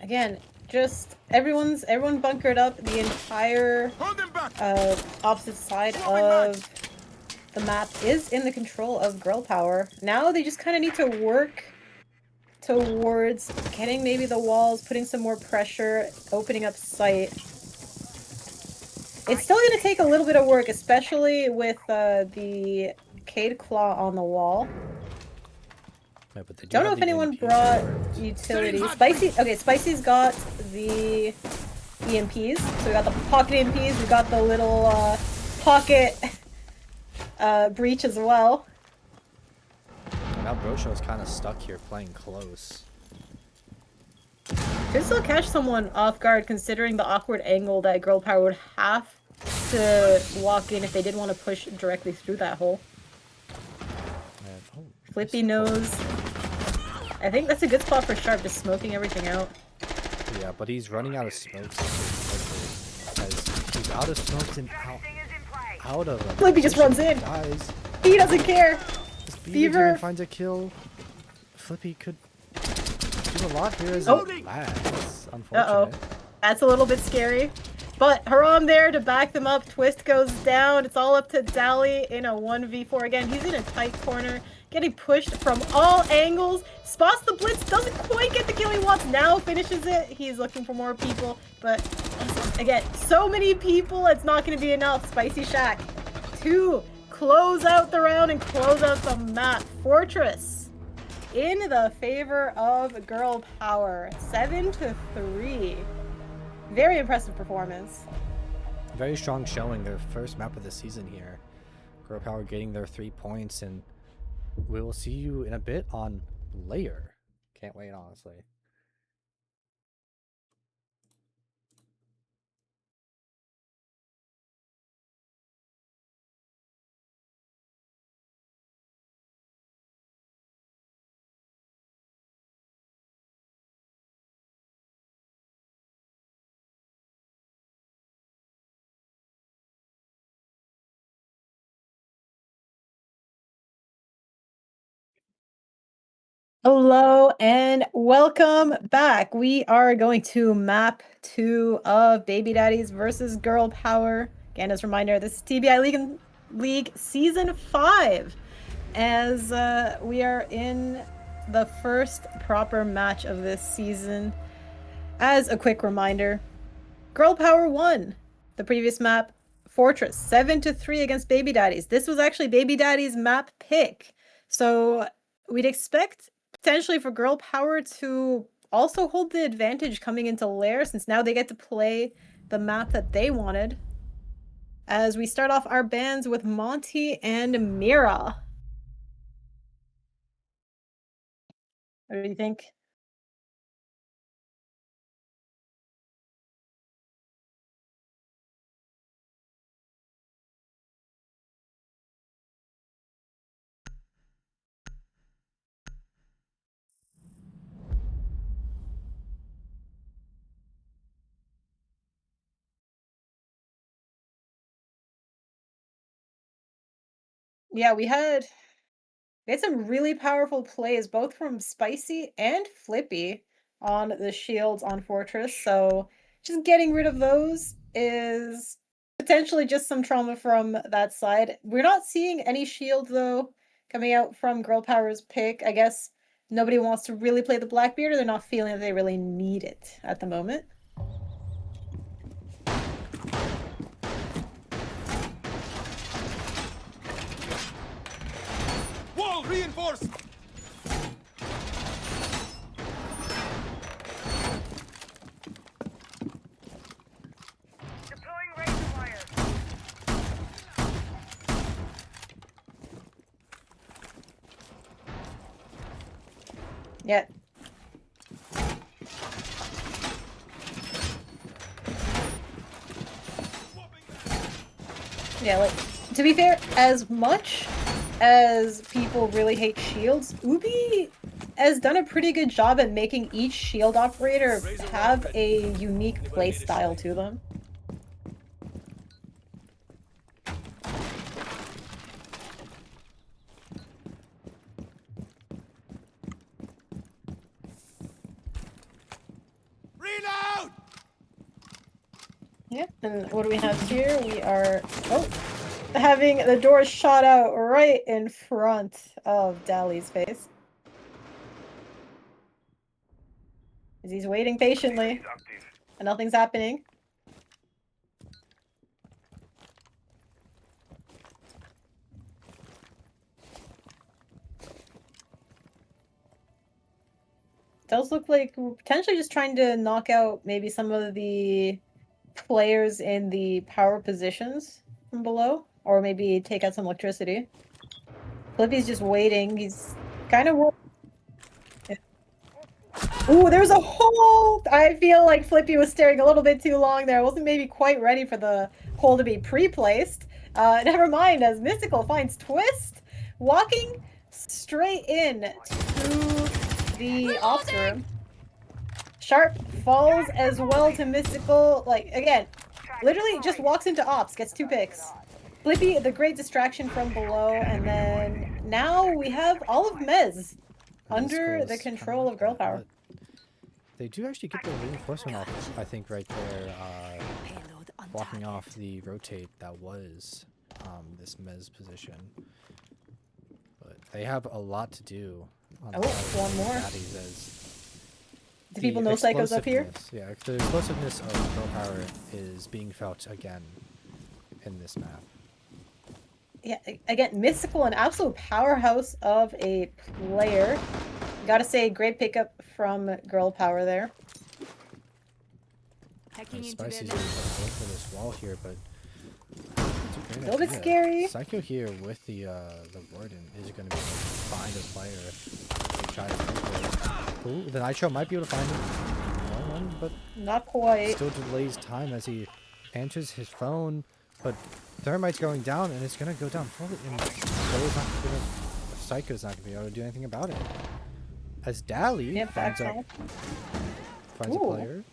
again, just everyone bunkered up. The entire opposite side of the map is in the control of Girl Power. Now they just kind of need to work towards getting maybe the walls, putting some more pressure, opening up sight. It's still going to take a little bit of work, especially with the Cade Claw on the wall. Yeah, but they Don't know if anyone brought utilities. Spicy's got the EMPs. So we got the pocket EMPs, we got the little pocket breach as well. Now Brosho is kind of stuck here playing close. Could still catch someone off guard considering the awkward angle that Girl Power would have to walk in if they did want to push directly through that hole. Flippy knows. I think that's a good spot for Sharp, just smoking everything out. Yeah, but he's running out of smokes as he's out of smokes and out of them. Flippy just runs in. Dies. He doesn't care. Beaver finds a kill. Flippy could do a lot here as That's unfortunate. That's a little bit scary. But Haram there to back them up. Twist goes down. It's all up to Dally in a 1v4 again. He's in a tight corner, getting pushed from all angles. Spots the blitz, doesn't quite get the kill he wants. Now finishes it. He's looking for more people, but again, so many people, it's not going to be enough. Spicy Shack to close out the round and close out the map. Fortress in the favor of Girl Power, 7-3. Very impressive performance. Very strong showing, their first map of the season here. Girl Power getting their 3 points, and we will see you in a bit on Layer. Can't wait, honestly. Hello and welcome back. We are going to map 2 of Baby Daddies versus Girl Power. Again, as a reminder, this is TBI League Season 5. As we are in the first proper match of this season. As a quick reminder, Girl Power won the previous map, Fortress, 7-3 against Baby Daddies. This was actually Baby Daddy's map pick. So we'd expect potentially for Girl Power to also hold the advantage coming into Lair, since now they get to play the map that they wanted. As we start off our bands with Monty and Mira. What do you think? Yeah, we had some really powerful plays, both from Spicy and Flippy on the shields on Fortress. So just getting rid of those is potentially just some trauma from that side. We're not seeing any shield though coming out from Girl Power's pick. I guess nobody wants to really play the Blackbeard, or they're not feeling that they really need it at the moment. Wall reinforced. Deploying razor wire. Yeah. Yeah, like, to be fair, as much as people really hate shields, Ubi has done a pretty good job at making each shield operator have a unique playstyle to them. Reload. Yep, and what do we have here? We are, oh, having the door shot out right in front of Dali's face. As he's waiting patiently, and nothing's happening. Does look like we're potentially just trying to knock out maybe some of the players in the power positions from below, or maybe take out some electricity. Flippy's just waiting. He's kind of. Ooh, there's a hole! I feel like Flippy was staring a little bit too long there. I wasn't maybe quite ready for the hole to be pre-placed. Never mind, as Mystical finds Twist, walking straight in to the ops room. Sharp falls as well to Mystical. Like, again, literally just walks into ops, gets 2 picks. Flippy, the great distraction from below, and then now we have all of Mez under the control of Girl Power. They do actually get the reinforcement off, I think, right there, blocking off the rotate that was this Mez position. But they have a lot to do. On one more. Daddies as do people know Psycho's up here? Yeah, the explosiveness of Girl Power is being felt again in this map. Yeah, again, Mystical, an absolute powerhouse of a player. Gotta say, great pickup from Girl Power there. Spicy's going for this wall here, but a little bit scary. Psycho here with the Warden is going to be able to find a player if they try to go for it. Ooh, the Nitro might be able to find him, but not quite. Still delays time as he answers his phone, but Thermite's going down, and it's going to go down fully, and Psycho's not going to be able to do anything about it. As Dali finds a player.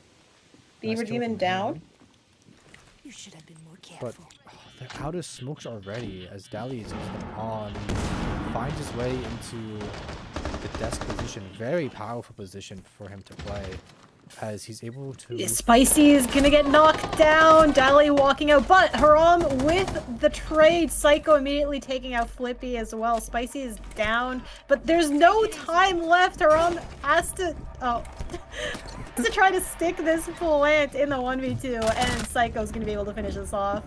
Beaver Demon down. You should have been more careful. But they're out of smokes already as Dali is using them on. Finds his way into the desk position, very powerful position for him to play, as he's able to... Spicy is gonna get knocked down. Dali walking out, but Haram with the trade. Psycho immediately taking out Flippy as well. Spicy is down, but there's no time left. Haram has to has to try to stick this plant in the 1v2, and Psycho's gonna be able to finish this off.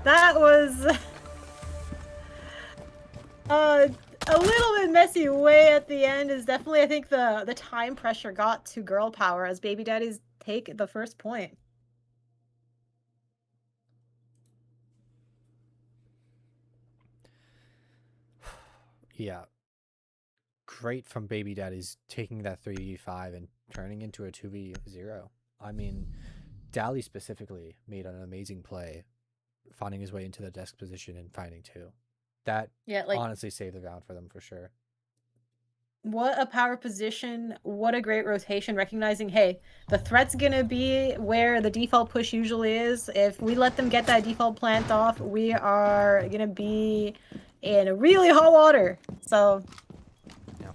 That was a little bit messy way at the end. Is definitely, I think, the time pressure got to girl power as Baby Daddies take the first point. Yeah. Great from Baby Daddies taking that 3v5 and turning into a 2v0. I mean, Dally specifically made an amazing play, finding his way into the desk position and finding 2. That honestly saved the round for them for sure. What a power position. What a great rotation, recognizing, hey, the threat's gonna be where the default push usually is. If we let them get that default plant off, we are gonna be in really hot water. So yeah,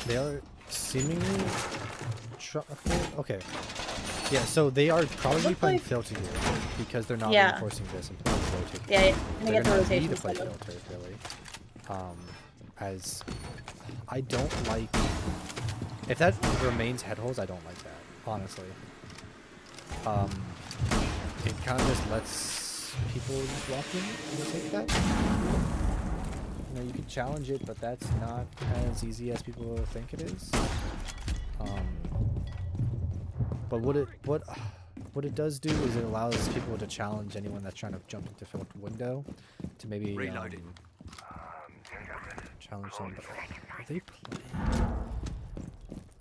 they are seemingly okay. Yeah, so they are probably playing filter here because they're not reinforcing this and playing rotate. Yeah, they're gonna need to play filter really. As I don't like, if that remains head holes, I don't like that, honestly. It kind of just lets people just walk in and take that. You know, you can challenge it, but that's not as easy as people think it is. But what it does do is it allows people to challenge anyone that's trying to jump into Philip's window to maybe challenge them. Are they playing?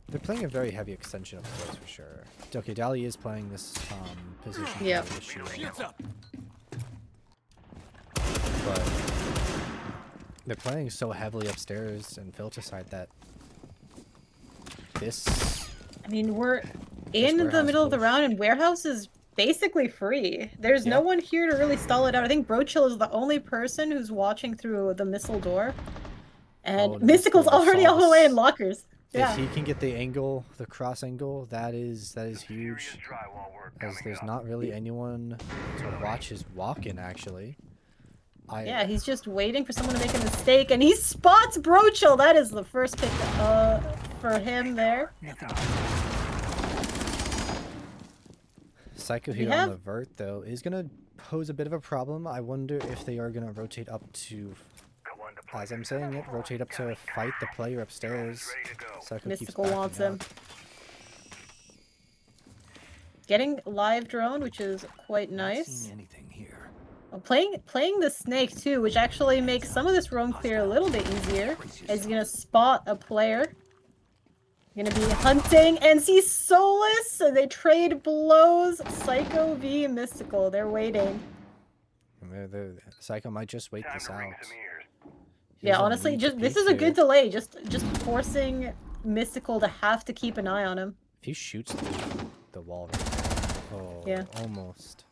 They're playing a very heavy extension of plays for sure. Okay, Dali is playing this position. Yeah. But they're playing so heavily upstairs and filter side that this. I mean, we're in the middle of the round, and Warehouse is basically free. There's no one here to really stall it out. I think Brochill is the only person who's watching through the missile door. And Mystical's already all the way in lockers. If he can get the angle, the cross angle, that is huge. As there's not really anyone to watch his walk-in, actually. Yeah, he's just waiting for someone to make a mistake, and he spots Brochill. That is the first pick for him there. Psycho here on the vert, though, is going to pose a bit of a problem. I wonder if they are going to rotate up to, as I'm saying it, rotate up to fight the player upstairs. Psycho Mystical wants him. Getting live drone, which is quite nice. Well, playing the snake too, which actually makes some of this roam clear a little bit easier, as he's gonna spot a player. Gonna be hunting and see Solus. So they trade blows. Psycho v Mystical. They're waiting. Psycho might just wait this out. Yeah, honestly, this is a good delay. Just forcing Mystical to have to keep an eye on him. If he shoots through the wall, right? Oh, yeah, almost.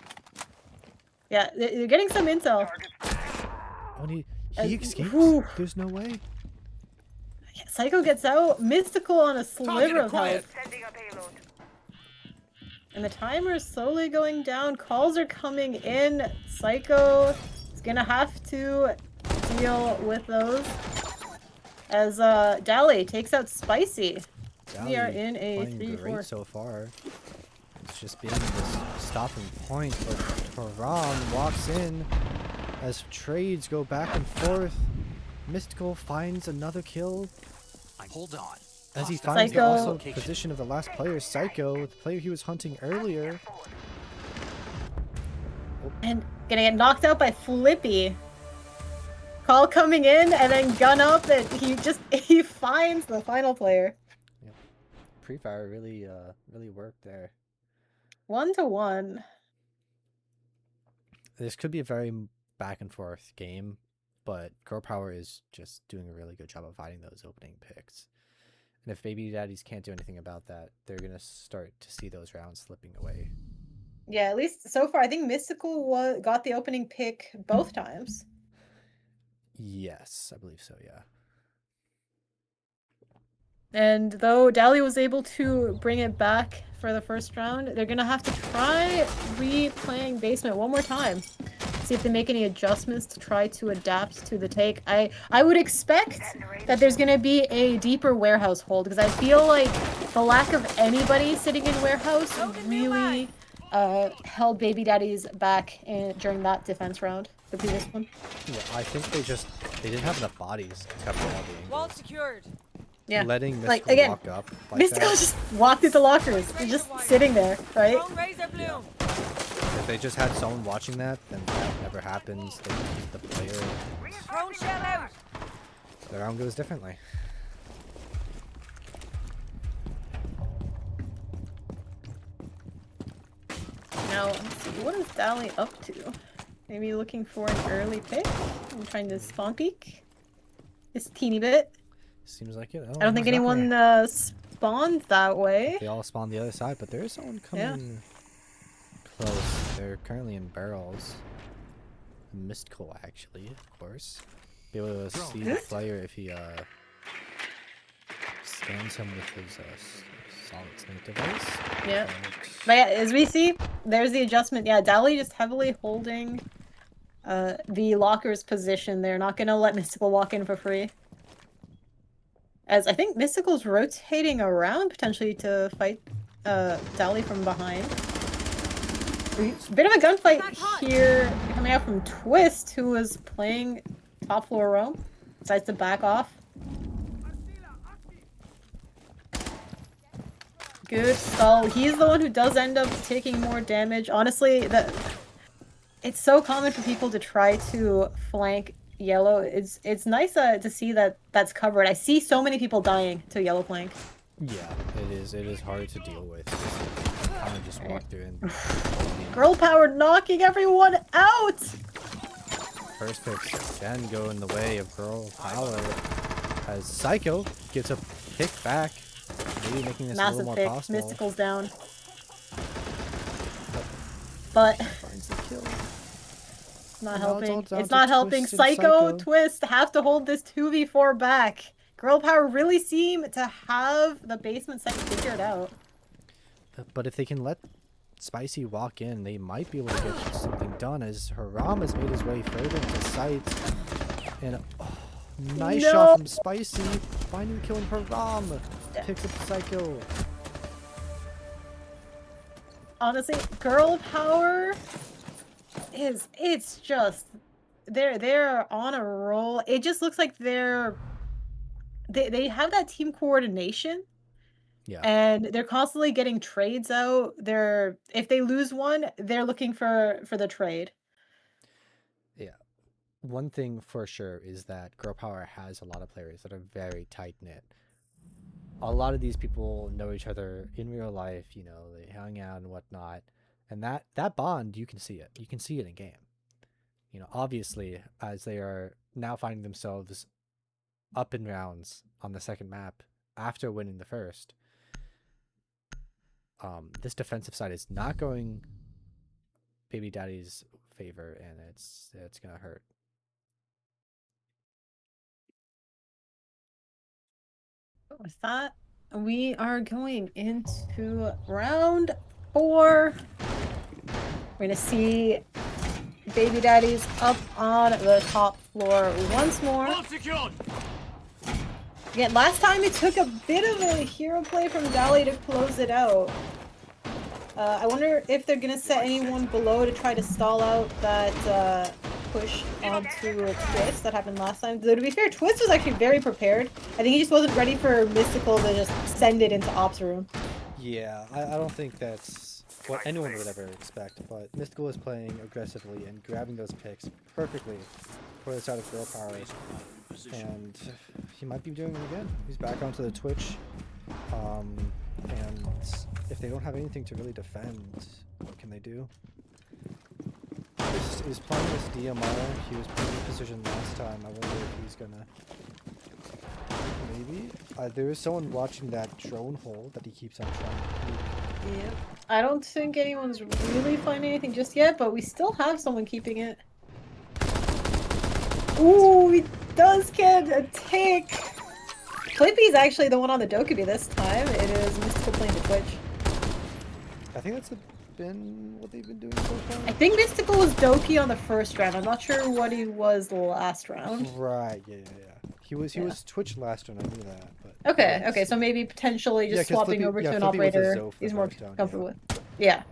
Yeah, they're getting some intel. Oh, he escapes. There's no way. Yeah, Psycho gets out. Mystical on a sliver of health. And the timer is slowly going down. Calls are coming in. Psycho is gonna have to deal with those. As Dally takes out Spicy. We are in a 3-4 so far. It's just been this stopping point, but Haram walks in as trades go back and forth. Mystical finds another kill. Hold on. As he finds the also position of the last player, Psycho, the player he was hunting earlier. And gonna get knocked out by Flippy. Call coming in and then gun up, and he finds the final player. Yep. Pre-fire really worked there. 1-1. This could be a very back and forth game, but Girl Power is just doing a really good job of fighting those opening picks. And if Baby Daddies can't do anything about that, they're gonna start to see those rounds slipping away. Yeah, at least so far, I think Mystical got the opening pick both times. Yes, I believe so, yeah. And though Dally was able to bring it back for the first round, they're gonna have to try replaying basement one more time. See if they make any adjustments to try to adapt to the take. I would expect that there's gonna be a deeper warehouse hold because I feel like the lack of anybody sitting in warehouse really held Baby Daddies back during that defense round, the previous one. Yeah, I think they didn't have enough bodies to cover all the angles. Wall secured. Yeah. Letting Like, Mystical again, walk up like Mystical that. just walked through the lockers. They're just sitting there, right? Drone razor bloom. If they just had someone watching that, then that never happens. They can keep the player. Drone shell out. The round goes differently. Now, let's see, what is Dally up to? Maybe looking for an early pick? I'm trying to spawn peek. Just a teeny bit. Seems like it. I don't think anyone spawned that way. They all spawn the other side, but there is someone coming close. They're currently in barrels. Mystical, actually, of course. Be able to see the player if he scans him with his solid snake device. Yeah. But yeah, as we see, there's the adjustment. Yeah, Dally just heavily holding the locker's position. They're not gonna let Mystical walk in for free. As I think Mystical's rotating around potentially to fight Dally from behind. Bit of a gunfight here coming out from Twist, who was playing top floor roam. Decides to back off. Good stall. He's the one who does end up taking more damage. Honestly, it's so common for people to try to flank yellow. It's nice to see that that's covered. I see so many people dying to yellow flank. Yeah, it is. It is hard to deal with. Kind of just walk through and Girl power knocking everyone out. first picks can go in the way of girl power as Psycho gets a pick back, maybe making this a Massive little more pick. possible. Mystical's down. But Finds the kill. it's not Now it's all helping. down It's to not helping. Twist and Psycho, Twist have to hold this 2v4 back. Girl power really seem to have the basement site figured out. But if they can let Spicy walk in, they might be able to get something done as Haram has made his way further into sight. And nice shot from Spicy, finding the kill in Haram. Picks up Psycho. Honestly, girl power it's just they're on a roll. It just looks like they have that team coordination. Yeah. And they're constantly getting trades out. If they lose one, they're looking for the trade. Yeah. One thing for sure is that Girl Power has a lot of players that are very tight knit. A lot of these people know each other in real life, you know, they hang out and whatnot. And that bond, you can see it. You can see it in game. You know, obviously, as they are now finding themselves up in rounds on the second map after winning the first, this defensive side is not going Baby Daddy's favor, and it's gonna hurt. With that, we are going into round 4. We're gonna see Baby Daddies up on the top floor once more. Again, last time it took a bit of a hero play from Dally to close it out. I wonder if they're gonna set anyone below to try to stall out that push onto Twist that happened last time. Though to be fair, Twist was actually very prepared. I think he just wasn't ready for Mystical to just send it into Ops room. Yeah, I don't think that's what anyone would ever expect, but Mystical is playing aggressively and grabbing those picks perfectly for the side of Girl Power, and he might be doing it again. He's back onto the Twitch, and if they don't have anything to really defend, what can they do? He's playing this DMR. He was playing the position last time. I wonder if he's gonna. Maybe there is someone watching that drone hole that he keeps on trying to peek. Yep. I don't think anyone's really finding anything just yet, but we still have someone keeping it. Ooh, he does get a take. Flippy's actually the one on the Dokkaebi this time. It is Mystical playing the Twitch. I think that's been what they've been doing so far. I think Mystical was Doki on the first round. I'm not sure what he was last round. Right, yeah. He was Twitch last round, I knew that. But Okay, so maybe potentially just 'cause swapping Flippy- over yeah, to an Flippy was a operator Zoe for he's the more first round, comfortable with. Yeah.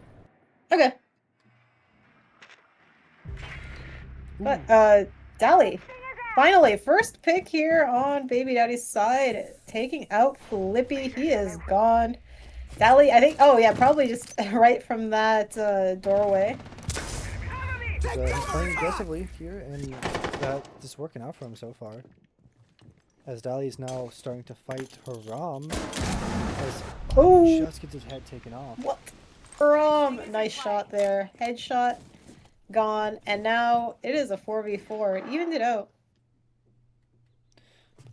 Okay. But, Dally. Finally, first pick here on Baby Daddy's side, taking out Flippy. He is gone. Dally, I think, oh yeah, probably just right from that doorway. he's playing aggressively here, and that is working out for him so far. As Dali is now starting to fight Haram, as Oh, just gets his head taken off. what? Nice shot there. Headshot gone, and now it is a 4v4. Evened it out.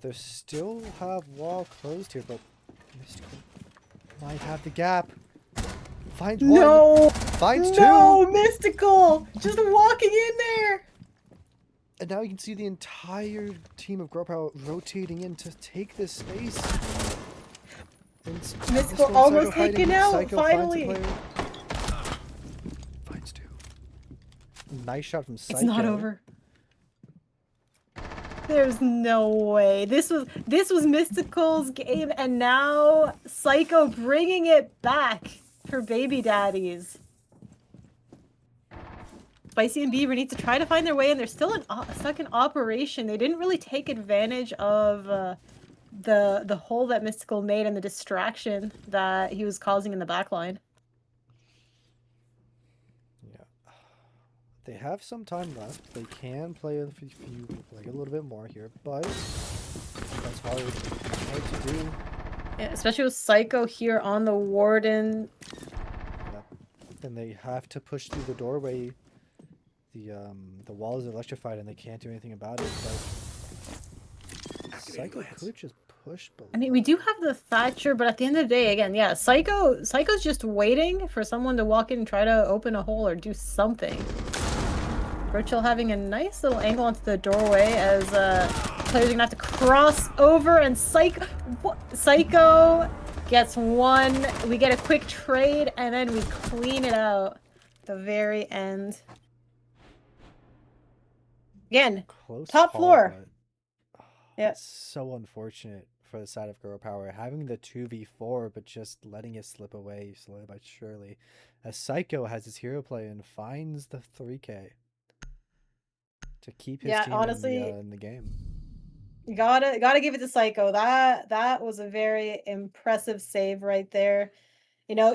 They still have wall closed here, but Mystical might have the gap. Finds one. No! Finds No, two. Mystical! Just walking in there! And now you can see the entire team of Girl Power rotating in to take this space. And Mystical almost Psycho taken fighting. out, Psycho finally. finds a player. Finds two. Nice shot from Psycho. It's not over. There's no way. This was Mystical's game, and now Psycho bringing it back for Baby Daddies. Spicy and Beaver need to try to find their way, and they're still stuck in operation. They didn't really take advantage of the hole that Mystical made and the distraction that he was causing in the backline. Yeah. They have some time left. They can play a few, like a little bit more here, but that's hard to do. Yeah, especially with Psycho here on the Warden. Yeah. And they have to push through the doorway. The wall is electrified and they can't do anything about it, but Psycho could just push below. I mean, we do have the Thatcher, but at the end of the day, again, yeah, Psycho's just waiting for someone to walk in and try to open a hole or do something. Virtual having a nice little angle onto the doorway as players are gonna have to cross over, and Psycho gets one. We get a quick trade, and then we clean it out at the very end. Again, Close top call, floor. but, Yeah. It's so unfortunate for the side of Girl Power having the 2v4, but just letting it slip away slowly but surely. As Psycho has his hero play and finds the 3K to keep his team honestly, in the game. you gotta give it to Psycho. That was a very impressive save right there. You know,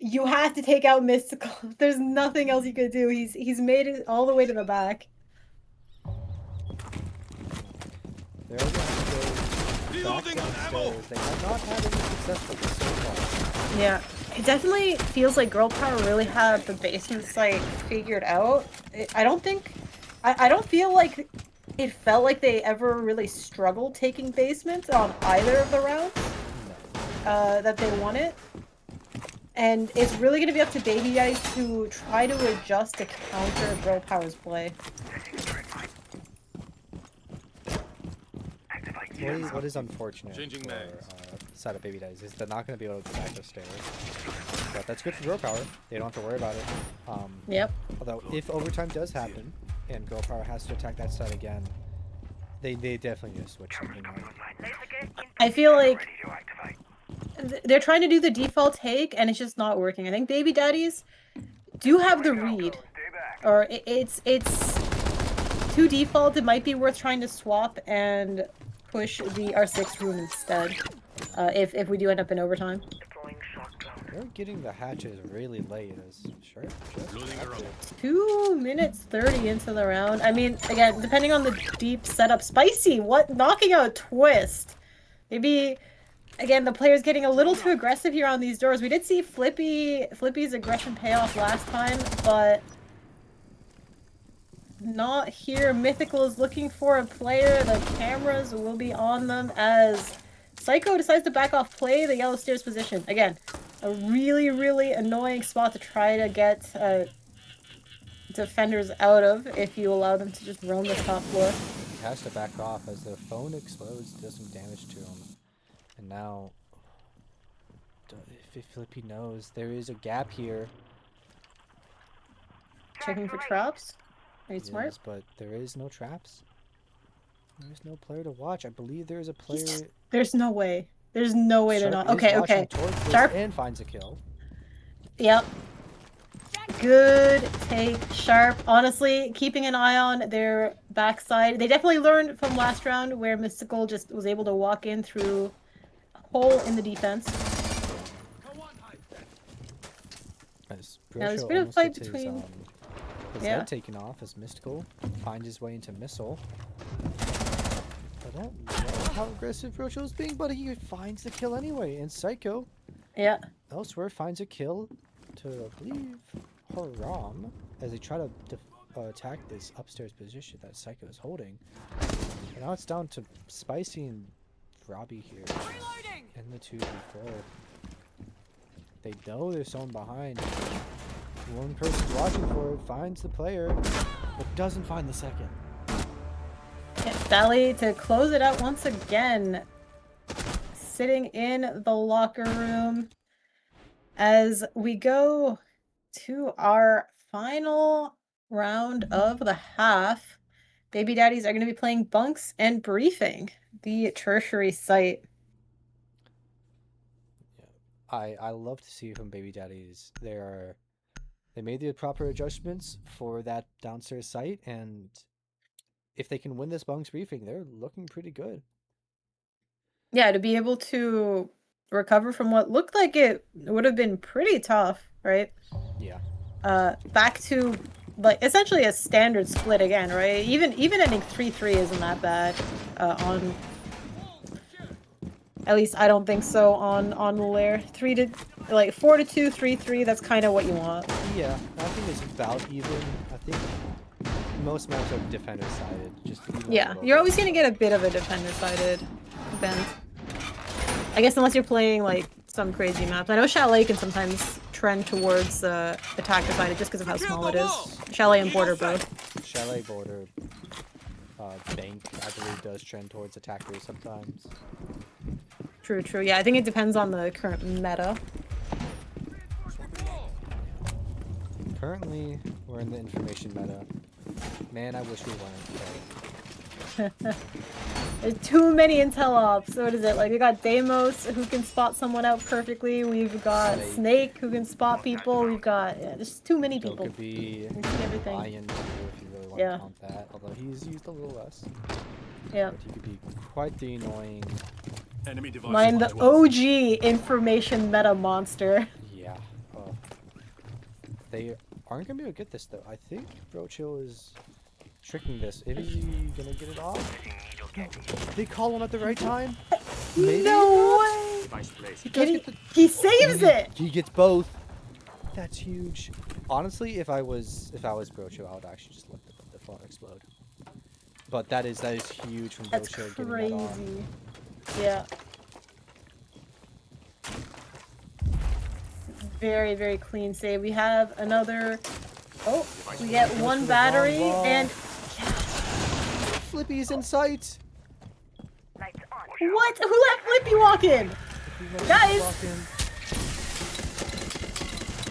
you have to take out Mystical. There's nothing else you could do. He's made it all the way to the back. They're going to go back downstairs. They have not had any success with this so far. Yeah, it definitely feels like Girl Power really had the basement site figured out. I don't feel like it felt like they ever really struggled taking basement on either of the rounds that they won it. And it's really going to be up to Baby Daddies to try to adjust to counter Girl Power's play. What is unfortunate Changing for mags. side of Baby Daddies is they're not going to be able to go back the stairs. But that's good for Girl Power. They don't have to worry about it. Yep. Although, if overtime does happen, and Girl Power has to attack that side again, they definitely need to switch something out. I feel like they're trying to do the default take, and it's just not working. I think Baby Daddies do have the read. Or it's too default. It might be worth trying to swap and push the R6 room instead, if we do end up in overtime. They're getting the hatches really late. Sure. 2 minutes 30 into the round. I mean, again, depending on the deep setup. Spicy, what? Knocking out a twist. Maybe, again, the player's getting a little too aggressive here on these doors. We did see Flippy's aggression pay off last time, but not here. Mythical is looking for a player. The cameras will be on them as Psycho decides to back off play the yellow stairs position. Again, a really, really annoying spot to try to get defenders out of if you allow them to just roam the top floor. has to back off as the phone explodes, does some damage to him. And now, if Flippy knows, there is a gap here. Checking for traps. Are you smart? Yes, but there is no traps. There's no player to watch. I believe there is a player. There's no way. There's no way they're Sharp not. is Okay, watching okay. towards this Sharp. and finds a kill. Yep. Good take, Sharp. Honestly, keeping an eye on their backside. They definitely learned from last round where Mystical just was able to walk in through a hole in the defense. As Now, there's a Brosho bit of almost fight gets between- his Yeah. head taken off as Mystical finds his way into Missile. I don't know how aggressive Brosho is being, but he finds the kill anyway. And Psycho, Yeah. elsewhere, finds a kill to, I believe, Haram as they try to attack this upstairs position that Psycho is holding. And now it's down to Spicy and Robbie here in the 2v4. They know there's someone behind. One person watching for it finds the player, but doesn't find the second. Sally to close it out once again. Sitting in the locker room as we go to our final round of the half. Baby Daddies are going to be playing Bunks and Briefing, the tertiary site. I love to see from Baby Daddies. They made the proper adjustments for that downstairs site, and if they can win this Bunks briefing, they're looking pretty good. Yeah, to be able to recover from what looked like it would have been pretty tough, right? Yeah. Back to like essentially a standard split again, right? Even ending 3-3 isn't that bad. On at least I don't think so on Lair. 4-2, 3-3, that's kind of what you want. Yeah, I think it's about even. I think most maps are defender sided. Just to be Yeah, you're always gonna get a bit of a defender sided bend. I guess unless you're playing like some crazy maps. I know Chalet can sometimes trend towards attacker sided just because of how small it is. Chalet and Border both. Chalet, Border, Bank, I believe, does trend towards attackers sometimes. True, true. Yeah, I think it depends on the current meta. Currently, we're in the information meta. Man, I wish we weren't. There's too many intel ops. So what is it? Like we got Deimos who can spot someone out perfectly. We've got Snake who can spot people. We've got there's too many So people. could be We see everything. Lion too, if you really want Yeah. to count that. Although he's used a little less. Yeah. But he could be quite the annoying. Enemy device. Mine the OG information meta monster. Yeah. They aren't gonna be able to get this though. I think Brochill is tricking this. Is he gonna get it off? They call him at the right time? Maybe No way! He does get the... He saves it! He gets both. That's huge. Honestly, if I was Brochill, I would actually just let the phone explode. But that is huge from That's Brochill getting that on. crazy. Yeah. Very, very clean save. We have another... Oh, we get one battery wall. and... Flippy's in sight. What? Who let Flippy walk in? Guys!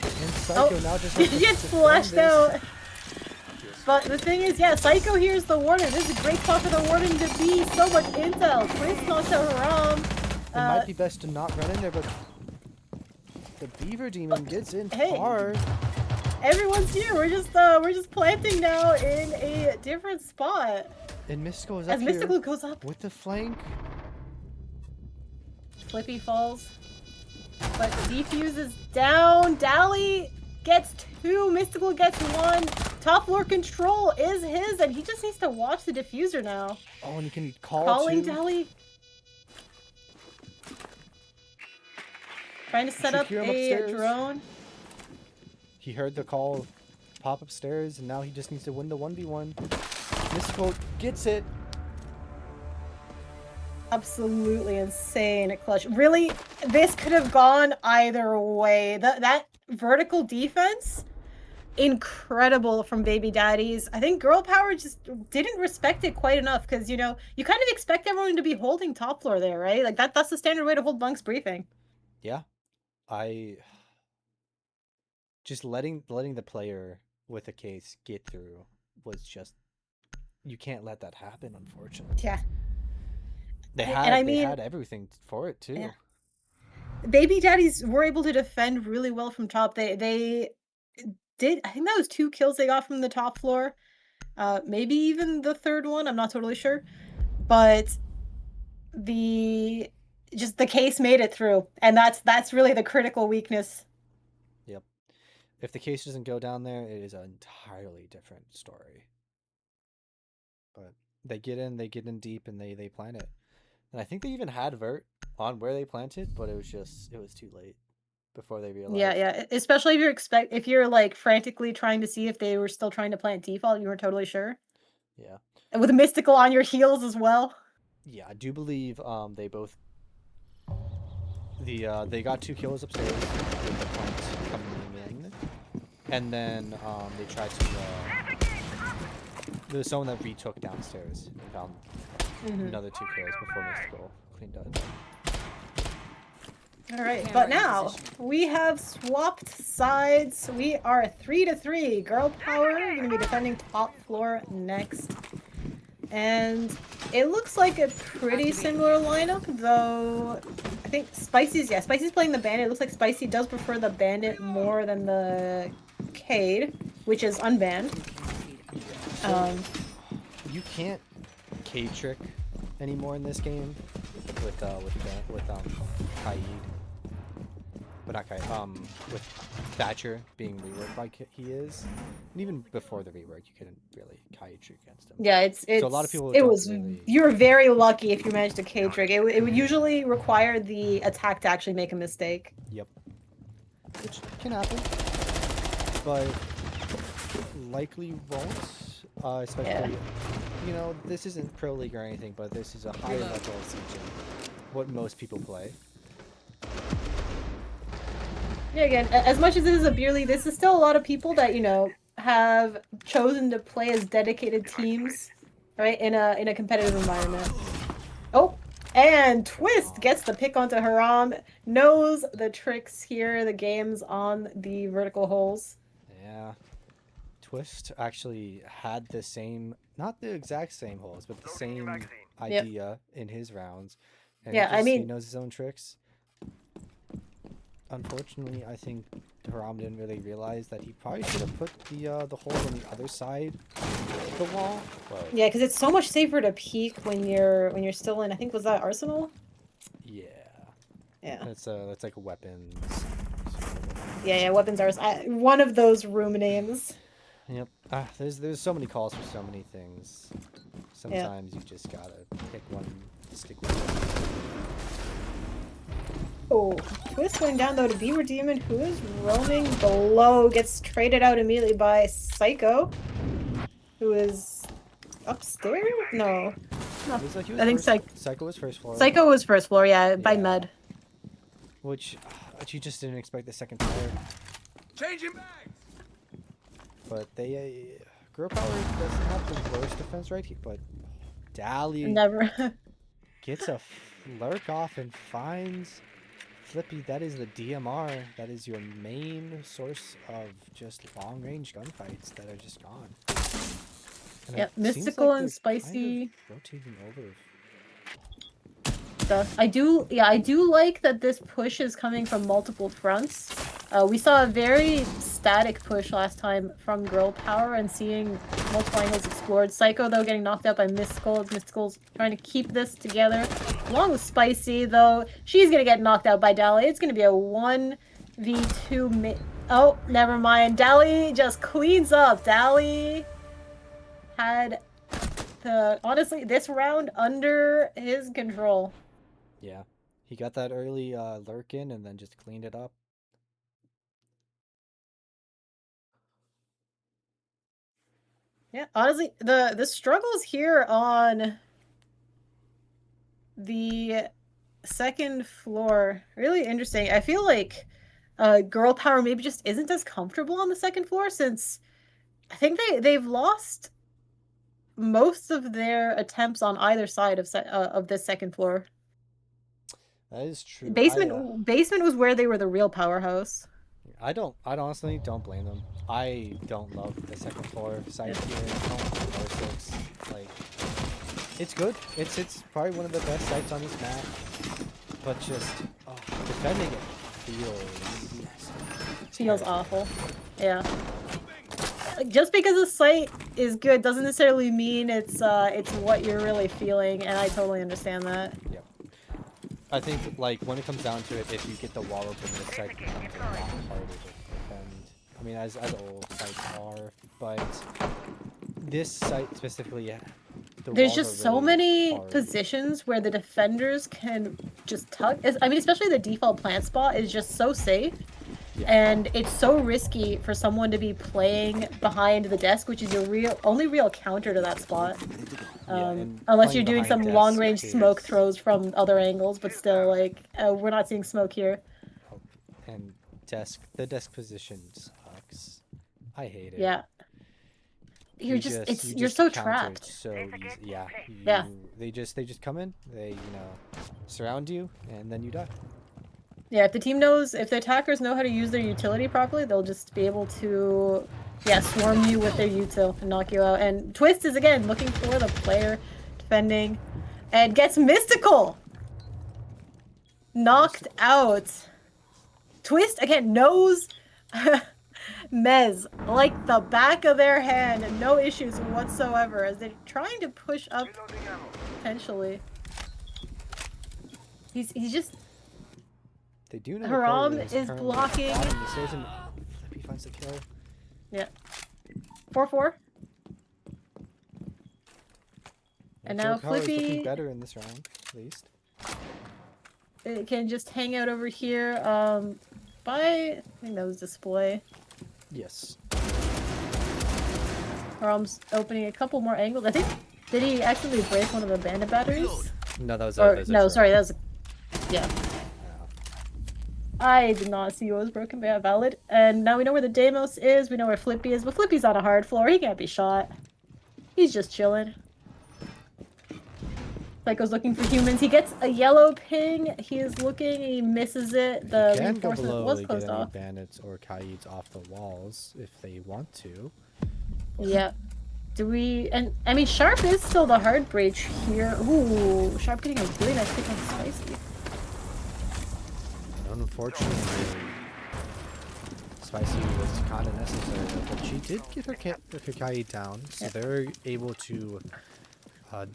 And Psycho now just has He to gets defend flashed this. out. But the thing is, yeah, Psycho here's the Warden. This is a great spot for the Warden to be. So much intel. Chris knocks out Haram. It might be best to not run in there, but the Beaver Demon gets in hard. Everyone's here. We're just planting now in a different spot. And Mystical is up As here Mystical goes up, with the flank. Flippy falls. But Defuse is down. Dally gets 2. Mystical gets 1. Top floor control is his, and he just needs to watch the diffuser now. Oh, and he can call Calling too. Dally. Trying to set up Should hear him a upstairs. drone. He heard the call pop upstairs, and now he just needs to win the 1v1. Mystical gets it. Absolutely insane clutch. Really, this could have gone either way. That vertical defense incredible from Baby Daddies. I think Girl Power just didn't respect it quite enough because, you know, you kind of expect everyone to be holding top floor there, right? Like that's the standard way to hold Bunk's briefing. Yeah, I just letting the player with a case get through was just you can't let that happen, unfortunately. Yeah. They And I had they mean, had everything for it yeah. too. Baby Daddies were able to defend really well from top. They did, I think that was 2 kills they got from the top floor. Maybe even the third one, I'm not totally sure. But the just the case made it through, and that's really the critical weakness. Yep. If the case doesn't go down there, it is an entirely different story. But they get in deep, and they plant it. And I think they even had vert on where they planted, but it was too late before they Yeah, realized. yeah. Especially if you're like frantically trying to see if they were still trying to plant default, you weren't totally sure. Yeah. And with Mystical on your heels as well. Yeah, I do believe they both they got 2 kills upstairs with the plant coming in, and then they tried to there was someone that retook downstairs and found another 2 kills before Mystical cleaned it. All right, Camera but in now position. we have swapped sides. We are 3-3. Girl Power gonna be defending top floor next. And it looks like a pretty similar lineup, though I think Spicy's playing the Bandit. It looks like Spicy does prefer the Bandit more than the Cade, which is unbanned. So you can't K trick anymore in this game with Kaid. But not Kaid, with Thatcher being reworked like he is. And even before the rework you couldn't really Kaid trick against him. Yeah, So a lot of people it don't was really you were very lucky if you managed to K trick. It would usually require the attack to actually make a mistake. Yep. Which can happen. But likely won't. Especially, you know, this isn't Pro League or anything, but this is a higher level of Siege, what most people play. Yeah, again, as much as it is a beer league, this is still a lot of people that, you know, have chosen to play as dedicated teams, right, in a competitive environment. Oh, and Twist gets the pick onto Haram, knows the tricks here, the games on the vertical holes. Yeah. Twist actually had the same, not the exact same holes, but the same idea in his rounds. And Yeah, I he mean, knows his own tricks. Unfortunately, I think Haram didn't really realize that he probably should have put the hole on the other side of the wall. But yeah, because it's so much safer to peek when you're still in. I think was that Arsenal. yeah, Yeah, that's like weapons. yeah. Weapons are one of those room names. Yep. There's so many calls for so many things. Sometimes you just gotta pick one, stick with it. Oh, Twist going down though to Beaver Demon, who is roaming below, gets traded out immediately by Psycho, who is upstairs? No. It was like he was I think Psycho was first floor. Psycho was first floor, yeah, by Yeah. Med. Which you just didn't expect the second player. Changing bags. But they, Girl Power doesn't have the worst defense right here, but Dally Never. gets a lurk off and finds Flippy. That is the DMR. That is your main source of just long range gunfights that are just gone. And Yep, it seems Mystical like and they're Spicy. kind of rotating over. Stuff. I do like that this push is coming from multiple fronts. We saw a very static push last time from Girl Power and seeing multiple angles explored. Psycho, though, getting knocked out by Mystical. Mystical's trying to keep this together. Along with Spicy, though, she's gonna get knocked out by Dally. It's gonna be a 1v2 Oh, never mind. Dally just cleans up. Dally had honestly, this round under his control. Yeah, he got that early lurk in and then just cleaned it up. Yeah, honestly, the struggles here on the second floor really interesting. I feel like Girl Power maybe just isn't as comfortable on the second floor since I think they've lost most of their attempts on either side of this second floor. That is true. Basement was where they were the real powerhouse. I honestly don't blame them. I don't love the second floor site here. I don't love floor 6. Like, it's good. It's probably one of the best sites on this map. But just defending it feels awful. Yeah. Just because the site is good doesn't necessarily mean it's what you're really feeling, and I totally understand that. Yep. I think like when it comes down to it, if you get the wall open, this site becomes a lot harder to defend. I mean, as all sites are, but this site specifically, there's just so really many hard. positions where the defenders can just tug. I mean, especially the default plant spot is just so safe. Yeah. And it's so risky for someone to be playing behind the desk, which is your only real counter to that spot. Unless you're doing some long-range smoke throws from other angles, but still, like, we're not seeing smoke here. Oh, and the desk position sucks. I hate it. Yeah. You're so trapped. So easy. Yeah. Yeah. They just come in, they surround you, and then you die. Yeah, if the attackers know how to use their utility properly, they'll just be able to, swarm you with their util and knock you out. And Twist is, again, looking for the player defending and gets Mystical! Knocked out. Twist, again, knows Mez like the back of their hand. No issues whatsoever as they're trying to push up, potentially. He's just... They do know Haram is blocking. Flippy finds the kill. Yeah. 4-4. And now Flippy looking better in this round, at least. It can just hang out over here. By I think that was display. Yes. Haram's opening a couple more angles. I think did he accidentally break one of the bandit batteries? No, that was no. Sorry, that was yeah. I did not see what was broken, but yeah, valid. And now we know where the Deimos is, we know where Flippy is, but Flippy's on a hard floor, he can't be shot. He's just chilling. Psycho's looking for humans, he gets a yellow ping, he is looking, he misses it, the reinforcement was closed off. Bandits or Kaids off the walls if they want to. Yeah. And I mean, Sharp is still the hard breach here. Ooh, Sharp getting a really nice pick on Spicy. Unfortunately, Spicy was kind of necessary, but she did get her Kakai down, so they're able to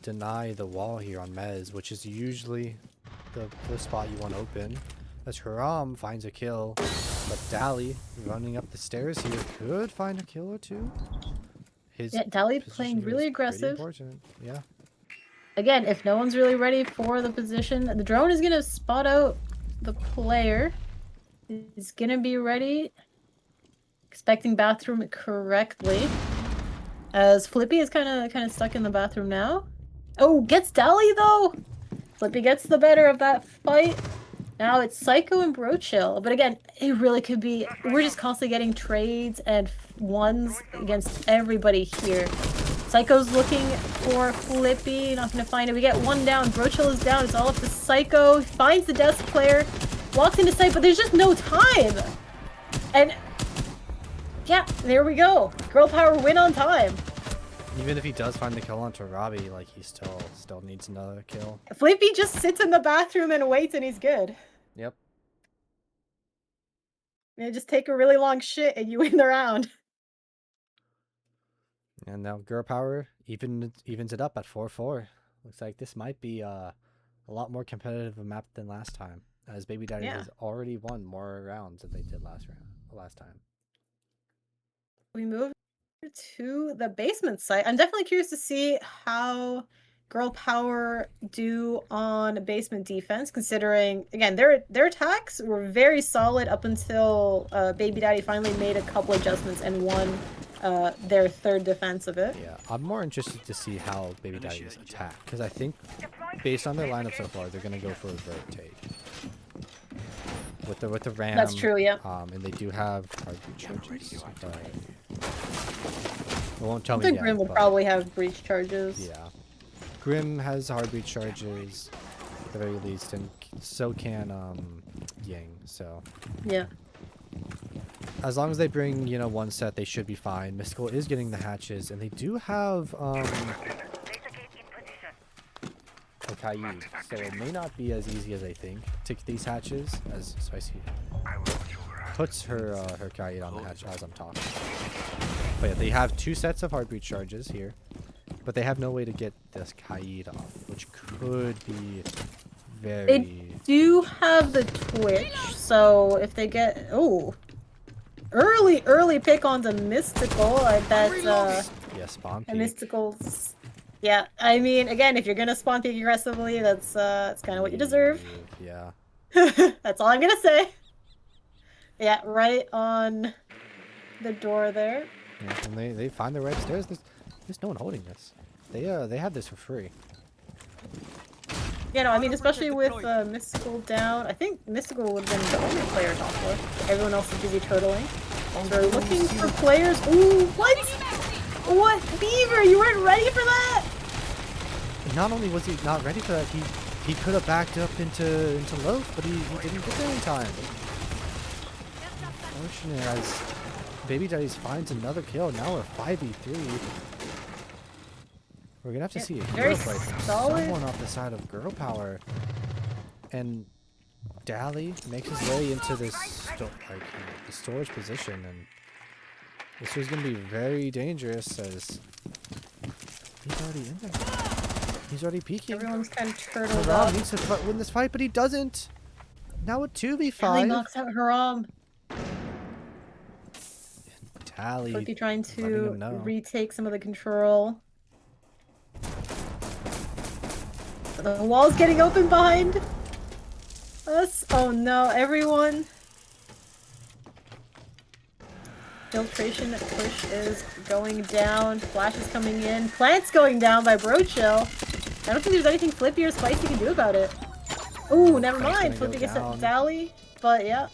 deny the wall here on Mez, which is usually the spot you want to open. As Haram finds a kill, but Dally running up the stairs here could find a kill or two. Dally playing really aggressive. Yeah. Again, if no one's really ready for the position, the drone is going to spot out the player. He's going to be ready. Expecting bathroom correctly. As Flippy is kind of stuck in the bathroom now. Oh, gets Dally though! Flippy gets the better of that fight. Now it's Psycho and Brochill. But again, it really could be... We're just constantly getting trades and ones against everybody here. Psycho's looking for Flippy. Not going to find it. We get one down. Brochill is down. It's all up to Psycho. He finds the desk player. Walks into sight, but there's just no time. And... yeah, there we go. Girl power win on time. Even if he does find the kill onto Robbie, like he still needs another kill. Flippy just sits in the bathroom and waits and he's good. Yep. You just take a really long shit and you win the round. And now Girl Power evens it up at 4-4. Looks like this might be a lot more competitive a map than last time, as Baby Daddy has already won more rounds than they did last time. We move to the basement site. I'm definitely curious to see how Girl Power do on basement defense, considering, again, their attacks were very solid up until Baby Daddy finally made a couple adjustments and won their third defense of it. Yeah, I'm more interested to see how Baby Daddy's attack, because I think based on their lineup so far, they're going to go for a vert take. with the RAM. That's true, yeah. And they do have heartbeat charges. It won't tell I me think yet, Grim will but probably have breach charges. yeah. Grim has heartbeat charges, at the very least, and so can Ying. So Yeah. as long as they bring, you know, one set, they should be fine. Mystical is getting the hatches, and they do have a Kaid, so it may not be as easy as I think to get these hatches, as Spicy puts her her Kaid on the hatch as I'm talking. But yeah, they have 2 sets of heartbeat charges here, but they have no way to get this Kaid off, which could be very... They do have the Twitch, so if they get... Oh! Early pick on the Mystical. I bet, yeah, spawn a peek. Mystical's... Yeah, I mean, again, if you're gonna spawn peek aggressively, that's kind of what you deserve. Yeah. That's all I'm gonna say. Yeah, right on the door there. Yeah, and they find their way upstairs. There's no one holding this. They have this for free. Yeah, no, I mean, especially with Mystical down, I think Mystical would have been the only player top floor. Everyone else is busy turtling. So looking for players. Ooh, what? What? Beaver, you weren't ready for that? Not only was he not ready for that, he could have backed up into Loaf, but he didn't get there in time. Unfortunate as Baby Daddies finds another kill. Now we're 5v3. We're gonna have to see a very hero fight from solid. someone off the side of Girl Power. And Dally makes his way into this the storage position, and this was gonna be very dangerous as he's already in there. He's already peeking. Everyone's kind of turtled Haram up. needs to win this fight, but he doesn't. Now a 2v5. Tally knocks out Haram. Tally Flippy trying letting to him know. retake some of the control. The wall's getting open behind us. Oh no, everyone. Filtration push is going down. Flash is coming in. Plant's going down by Brochill. I don't think there's anything Flippy or Spicy can do about it. Ooh, never Plant's mind. gonna Flippy go gets down. that Dally. But yeah.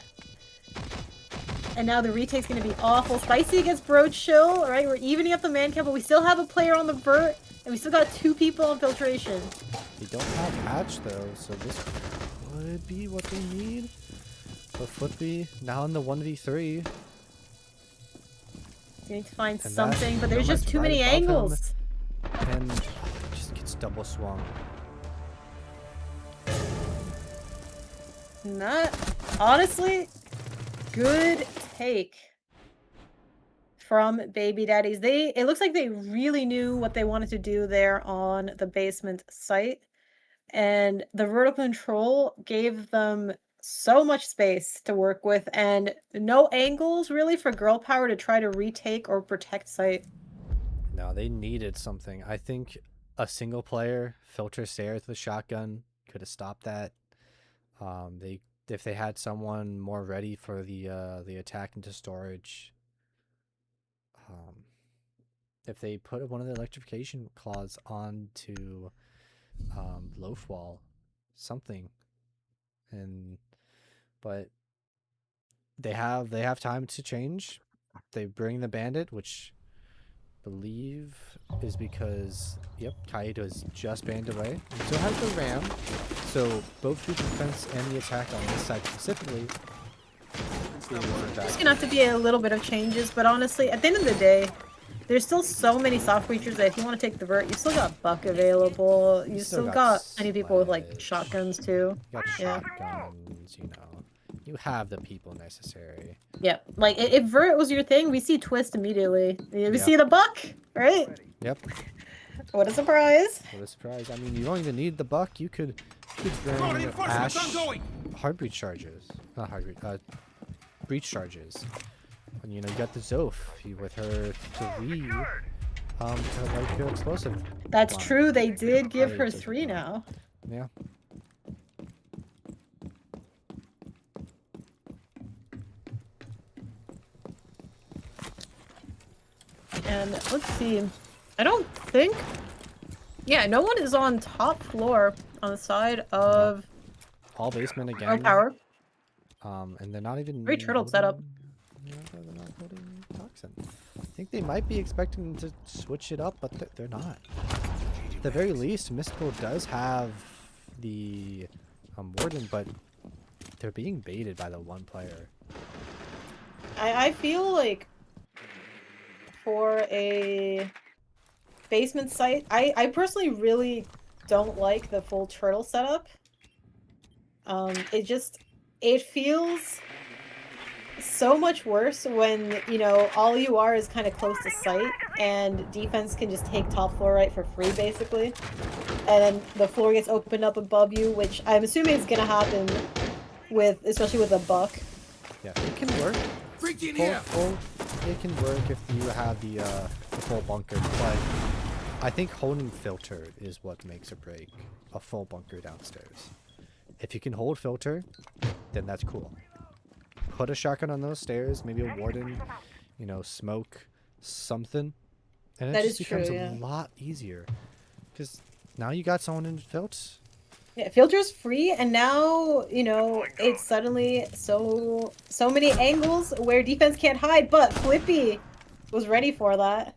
And now the retake's gonna be awful. Spicy against Brochill. Alright, we're evening up the man count, but we still have a player on the vert. And we still got 2 people on filtration. They don't have hatch though, so this could be what they need. But Flippy now in the 1v3. You need to find And something, that but there's just Nomad's too many right above him. angles. And just gets double swung. And that, honestly, good take from Baby Daddies. It looks like they really knew what they wanted to do there on the basement site. And the vertical control gave them so much space to work with and no angles really for Girl Power to try to retake or protect site. No, they needed something. I think a single player filter stairs with a shotgun could have stopped that. If they had someone more ready for the attack into storage. If they put one of the electrification claws onto Loaf Wall, something, but they have time to change. They bring the bandit, which I believe is because Kaito is just banned away. He still has the ram, so both the defense and the attack on this side specifically. There's gonna have to be a little bit of changes, but honestly, at the end of the day, there's still so many soft breachers that if you want to take the vert, you still got Buck available. You still got plenty of people with like Sledge. shotguns too. You got Yeah. shotguns, you know. You have the people necessary. Yeah, like if vert was your thing, we see Twist immediately. We Yeah. see the Buck, right? Yep. What a surprise! What a surprise. I mean, you don't even need the buck. You could bring Reinforcements Ash ongoing. heartbeat charges. Not heartbeat, breach charges. And you know, you got the Zoph with her 3 to like explosive. That's line. true. They did give Right, her just 3 one. now. Yeah. And let's see. I don't think. Yeah, no one is on top floor on the side of All basement Girl again. Power. And they're not even Very turtled setup. Yeah, they're not holding Toxin. I think they might be expecting them to switch it up, but they're not. At the very least, Mystical does have the Warden, but they're being baited by the one player. I feel like for a basement site, I personally really don't like the full turtle setup. It feels so much worse when, you know, all you are is kind of close to site and defense can just take top floor right for free, basically. And then the floor gets opened up above you, which I'm assuming is gonna happen with, especially with a buck. Yeah, it can work. Freaking here! It can work if you have the full bunker, but I think holding filter is what makes or break a full bunker downstairs. If you can hold filter, then that's cool. Put a shotgun on those stairs, maybe a warden, you know, smoke something, and it just becomes a lot easier. Because now you got someone in filters. Yeah, filter's free, and now, you know, it's suddenly so many angles where defense can't hide, but Flippy was ready for that.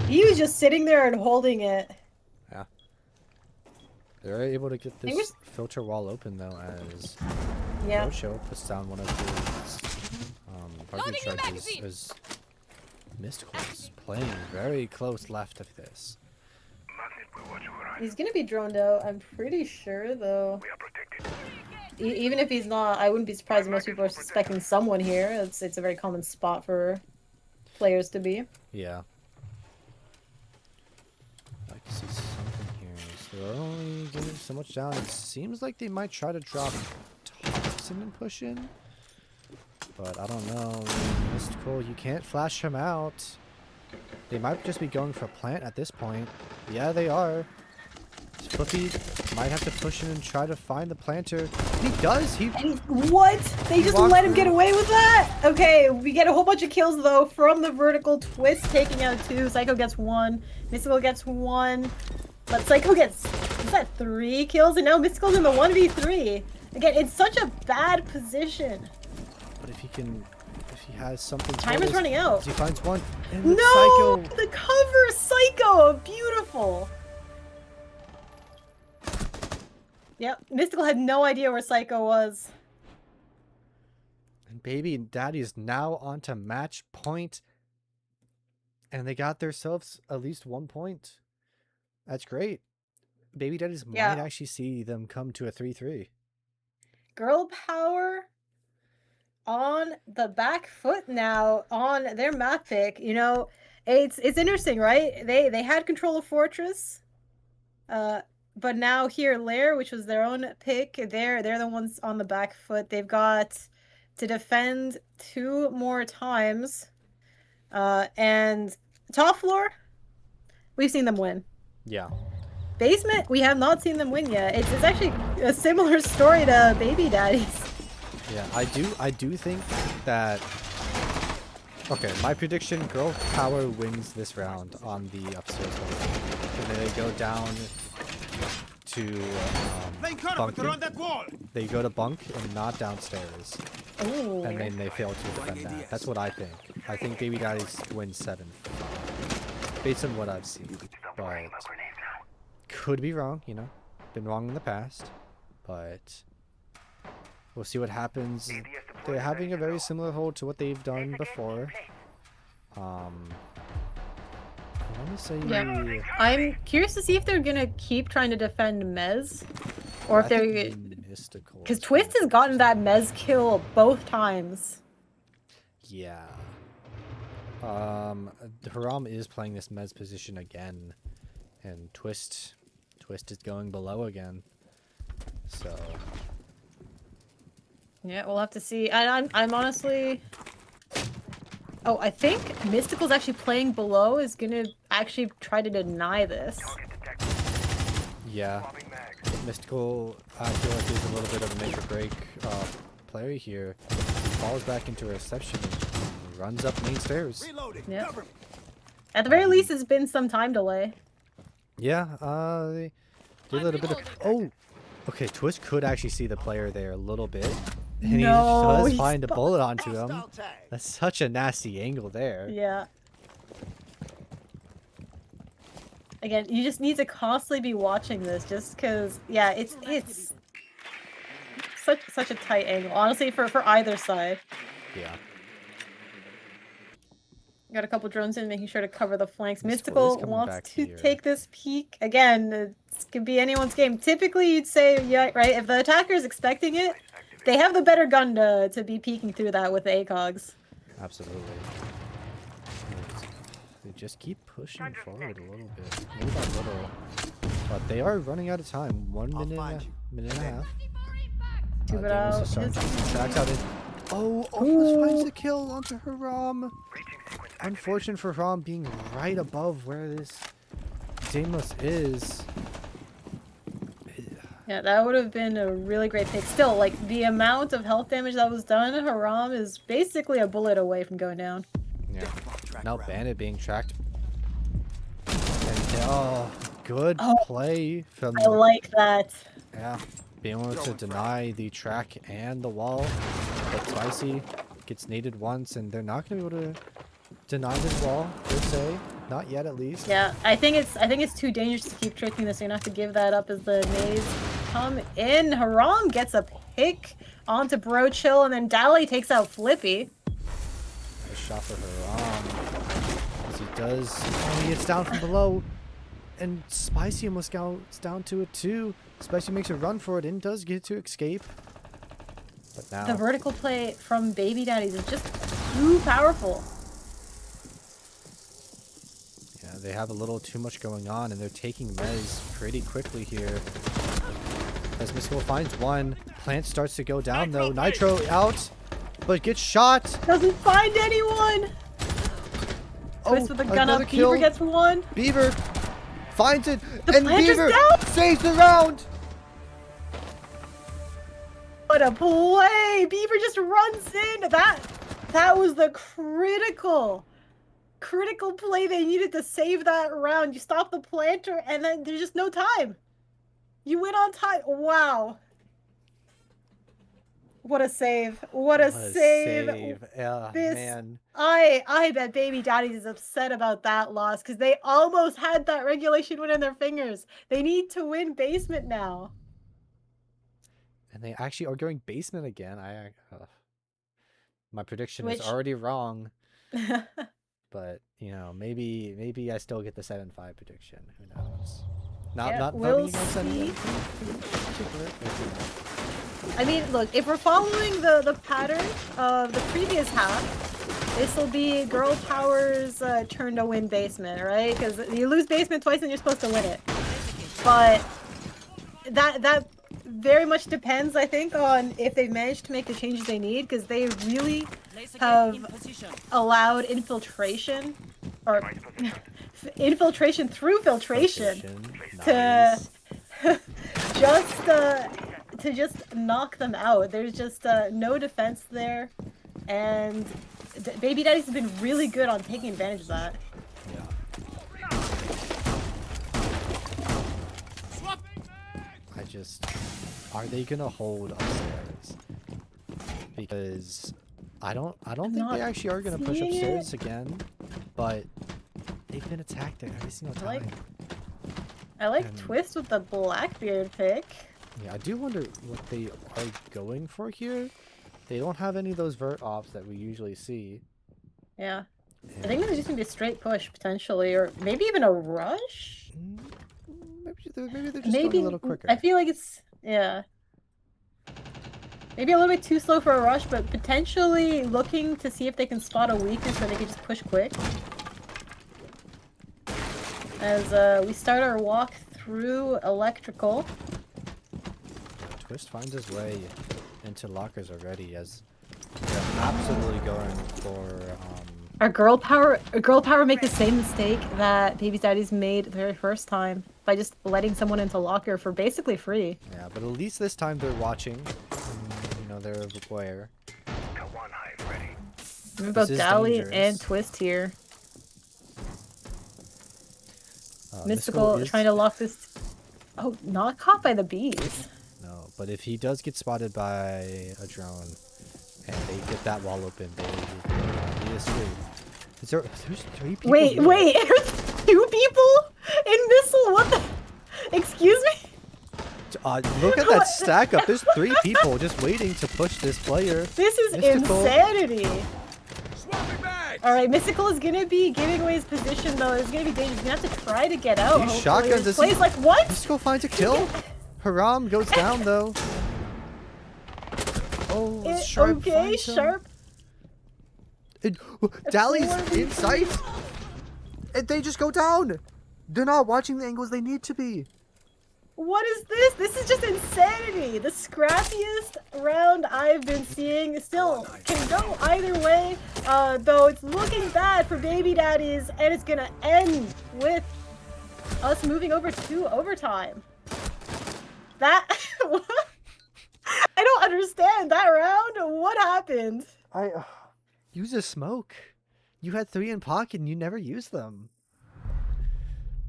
He was just sitting there and holding it. Yeah. They're able to get this filter wall open, though, as Roadshow puts down one of his target charges as Mystical's playing very close left of this. He's gonna be droned out, I'm pretty sure, though. Even if he's not, I wouldn't be surprised if most people are suspecting someone here. It's a very common spot for players to be. Yeah. I can see something here. So they're only getting so much down. It seems like they might try to drop Toxin and push in. But I don't know. Mystical, you can't flash him out. They might just be going for a plant at this point. Yeah, they are. Flippy might have to push in and try to find the planter. He does. What? They just let him get away with that? Okay, we get a whole bunch of kills though from the vertical twist, taking out 2. Psycho gets 1. Mystical gets 1. But Psycho gets, is that 3 kills? And now Mystical's in the 1v3. Again, it's such a bad position. But if he has something. Time is running out. He finds one. And No! Psycho. The cover! Psycho! Beautiful! Yep, Mystical had no idea where Psycho was. And Baby Daddy is now on to match point. And they got themselves at least 1 point. That's great. Baby Daddies might actually see them come to a 3-3. Girl power on the back foot now on their map pick. You know, it's interesting, right? They had control of Fortress. But now here, Lair, which was their own pick, they're the ones on the back foot. They've got to defend 2 more times. And top floor, we've seen them win. Yeah. Basement, we have not seen them win yet. It's actually a similar story to Baby Daddies. Yeah, I do think that. Okay, my prediction: Girl Power wins this round on the upstairs level, and then they go down to bunk. They go to bunk and not downstairs. Ooh. And then they fail to defend that. That's what I think. I think Baby Daddies win 7, based on what I've seen. But could be wrong, you know. Been wrong in the past, but we'll see what happens. They're having a very similar hold to what they've done before. I want to say. Yeah. I'm curious to see if they're gonna keep trying to defend Mez, or if they're, because Twist has gotten that Mez kill both times. Yeah. Haram is playing this Mez position again, and Twist is going below again. So. Yeah, we'll have to see. I'm honestly. Oh, I think Mystical's actually playing below is gonna actually try to deny this. Yeah. Mystical, I feel like he's a little bit of a make or break player here. He falls back into reception and runs up main stairs. Yeah. At the very least, it's been some time delay. Yeah, they did a little bit of. Oh! Okay, Twist could actually see the player there a little bit. And he No, does he's find a bullet onto him. Hostile tag. That's such a nasty angle there. Yeah. Again, you just need to constantly be watching this, just because. Yeah, it's such a tight angle, honestly, for either side. Yeah. Got a couple drones in, making sure to cover the flanks. Mystical is Mystical coming wants back to here. take this peek. Again, it could be anyone's game. Typically, you'd say, yeah, right, if the attacker is expecting it, they have the better gun to be peeking through that with the ACOGs. Absolutely. They just keep pushing forward a little bit. Little by little. But they are running out of time. 1 minute, minute and a half. Tube it Daniels out. is starting to get some tracks out in. Oh, almost Ooh. finds the kill onto Haram. Unfortunate for Haram being right above where this Damos is. Yeah, that would have been a really great pick. Still, like, the amount of health damage that was done, Haram is basically a bullet away from going down. Yeah. Now Bandit being tracked. And, oh, good play from. I like that. Yeah. Being able to deny the track and the wall. But Spicy gets naded once, and they're not going to be able to deny this wall, per se. Not yet, at least. Yeah, I think it's too dangerous to keep tricking this. You're gonna have to give that up as the nades come in. Haram gets a pick onto Bro Chill, and then Dally takes out Flippy. Nice shot for Haram. As he does. Oh, he gets down from below. And Spicy almost gets down to it, too. Spicy makes a run for it and does get to escape. But now. The vertical play from Baby Daddies is just too powerful. Yeah, they have a little too much going on, and they're taking Mez pretty quickly here. As Mystical finds one. Plant starts to go down, though. Nitro out, but gets shot. Doesn't find anyone. Twist with the gun up. Another kill. Beaver gets one. Beaver finds it, The and planter's Beaver down. saves the round. What a play! Beaver just runs in. That was the critical play they needed to save that round. You stop the planter, and then there's just no time. You win on time. Wow. What a save. What a save. Yeah, This- man. I bet Baby Daddies is upset about that loss because they almost had that regulation win in their fingers. They need to win basement now. And they actually are going basement again. My prediction Which- is already wrong, but you know, maybe I still get the 7-5 prediction. Who knows? Yeah, Not we'll voting against anyone. I mean, look, if we're following the pattern of the previous half, this will be Girl Power's turn to win basement, right? Because you lose basement twice and you're supposed to win it. But that very much depends, I think, on if they've managed to make the changes they need, because they really have allowed infiltration, or infiltration through filtration, Nice. to just knock them out. There's just no defense there, and Baby Daddies has been really good on taking advantage of that. Yeah. Are they gonna hold upstairs? Because I don't think they actually are gonna push seeing upstairs again, but they've been attacked there every single I like- time. I like And- Twist with the Blackbeard pick. Yeah, I do wonder what they are going for here. They don't have any of those vert ops that we usually see. Yeah. And I think this is just gonna be a straight push, potentially, or maybe even a rush? maybe they're just going a little quicker. I feel like it's, yeah. Maybe a little bit too slow for a rush, but potentially looking to see if they can spot a weakness so they can just push quick. As we start our walk through electrical. Twist finds his way into lockers already, as they're absolutely going for Our girl power make the same mistake that Baby Daddies made the very first time by just letting someone into locker for basically free. yeah, but at least this time they're watching. You know, they're aware. Remember both is Dally dangerous. and Twist here. Mystical Mystical is- trying to lock this. Oh, not caught by the bees. No, But if he does get spotted by a drone and they get that wall open, he is screwed. There's 3 people Wait, here. wait, there's 2 people in Missile? What the? Excuse me? Look at that stack up. There's 3 people just waiting to push this player. This is Mystical. insanity. Swapping bags! Alright, Mystical is gonna be giving away his position though. It's gonna be dangerous. He's gonna have to try to get out. These hopefully. shotguns, This does he- plays like, what? Mystical finds a kill. Haram goes down though. Oh, Sharp Okay, finds him. Sharp. Dally's Four in sight. And they just go down. They're not watching the angles they need to be. What is this? This is just insanity. The scrappiest round I've been seeing. Still can go either way. Though it's looking bad for Baby Daddies, and it's gonna end with us moving over to overtime. That I don't understand that round. What happened? Use a smoke. You had 3 in pocket and you never used them.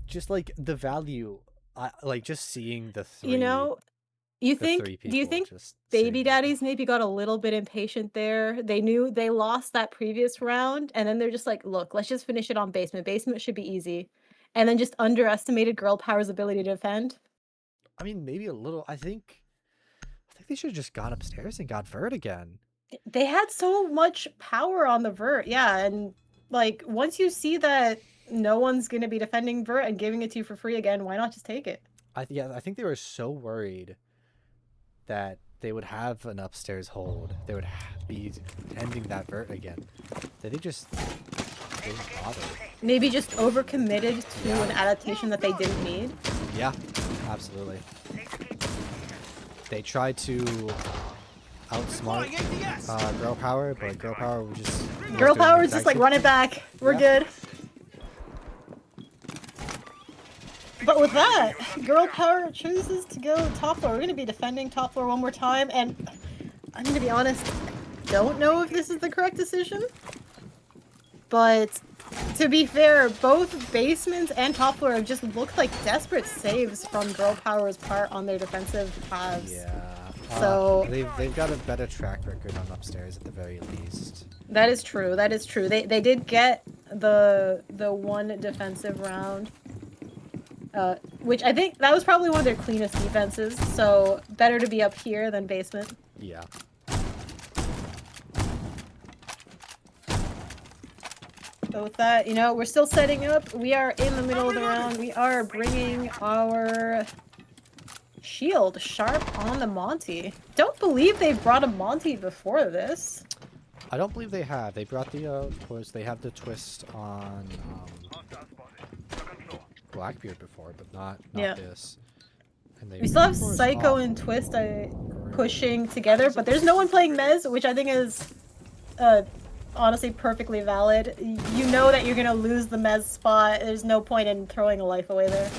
Just like the value, like just seeing the 3. You know, you the think? 3 Do you people think just Baby sitting there. Daddies maybe got a little bit impatient there? They knew they lost that previous round, and then they're just like, "Look, let's just finish it on basement. Basement should be easy," and then just underestimated Girl Power's ability to defend. I mean, maybe a little. I think they should have just gone upstairs and got Vert again. They had so much power on the vert, yeah, and like once you see that no one's gonna be defending vert and giving it to you for free again, why not just take it? I think they were so worried that they would have an upstairs hold. They would be ending that Vert again. That they just didn't bother. Maybe just overcommitted to an adaptation that they didn't need. Yeah, absolutely. They tried to outsmart Girl Power, but Girl Power was just... Girl Power is just like, run it back. We're Yeah. good. But with that, Girl Power chooses to go top floor. We're going to be defending top floor one more time, and I'm going to be honest, don't know if this is the correct decision. But to be fair, both basements and top floor have just looked like desperate saves from Girl Power's part on their defensive paths. Yeah. So- They've got a better track record on upstairs at the very least. That is true. That is true. They did get the one defensive round, which I think that was probably one of their cleanest defenses. So better to be up here than basement. Yeah. So with that, you know, we're still setting up. We are in the middle of the round. We are bringing our shield Sharp on the Monty. Don't believe they've brought a Monty before this. I don't believe they have. They brought the twist. They have the twist on Blackbeard before, but not Yeah. this. And they We still have of course, Psycho off. and Twist pushing together, but there's no one playing Mez, which I think is honestly perfectly valid. You know that you're gonna lose the Mez spot. There's no point in throwing a life away there.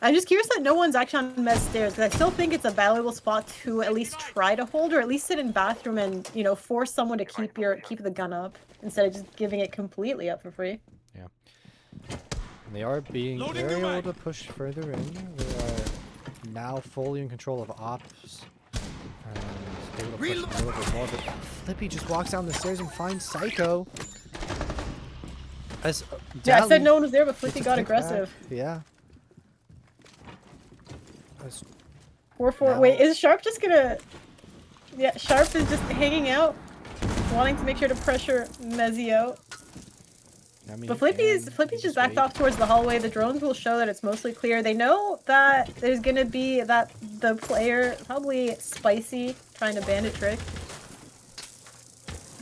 I'm just curious that no one's actually on Mez stairs, because I still think it's a valuable spot to at least try to hold, or at least sit in bathroom and, you know, force someone to keep the gun up instead of just giving it completely up for free. Yeah. And they are Loading they're the able mag. to push further in. They are now fully in control of ops. And able to push a little bit more, but Flippy just walks down the stairs and finds Psycho. As Yeah, I said Dally no one was there, but gets Flippy a got kickback. aggressive. Yeah. As 4-4. Now- Wait, is Sharp just gonna... Yeah, Sharp is just hanging out, wanting to make sure to pressure Mezzy out. I mean, But Flippy's just backed off towards the hallway. The drones will show that it's mostly clear. They know that there's gonna be the player, probably Spicy, trying to bandit trick.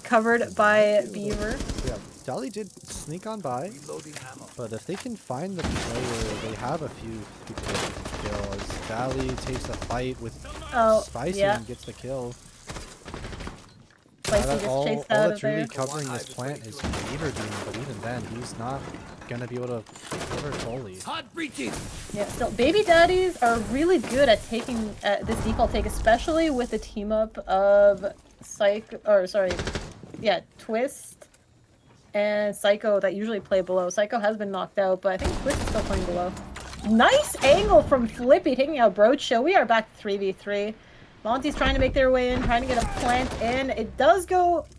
Covered by Beaver. Yeah, Dally did sneak on by, but if they can find the player, they have a few people they can kill. As Dally takes the fight with Spicy yeah. and gets the kill. Spicy Now that just all chased out of that's really there. covering this plant is Beaver Beam, but even then, he's not gonna be able to cover fully. Hot breaches! Yeah, still, Baby Daddies are really good at taking this default take, especially with the team up of Twist and Psycho that usually play below. Psycho has been knocked out, but I think Twist is still playing below. Nice angle from Flippy taking out Broadshow. We are back to 3v3. Monty's trying to make their way in, trying to get a plant in. It does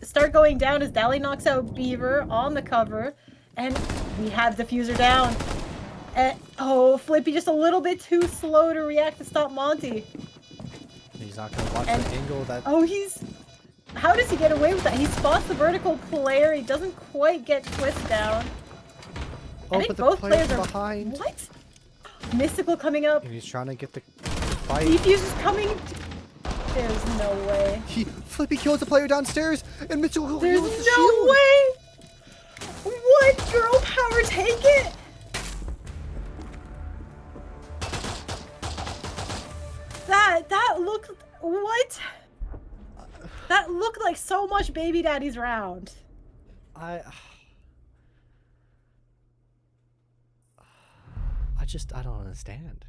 start going down as Dally knocks out Beaver on the cover. And we have Diffuser down. And, oh, Flippy just a little bit too slow to react to stop Monty. He's not going to watch the angle that... Oh, how does he get away with that? He spots the vertical player. He doesn't quite get Twist down. Oh, I think but the both players players are are... behind. What? Mystical coming up. And he's trying to get the fight. Defuse is coming. There's no way. Flippy kills the player downstairs, and Mitchell will There's heal with the no shield. way. What? Girl power, take it. That looked... What? That looked like so much Baby Daddy's round. I don't understand.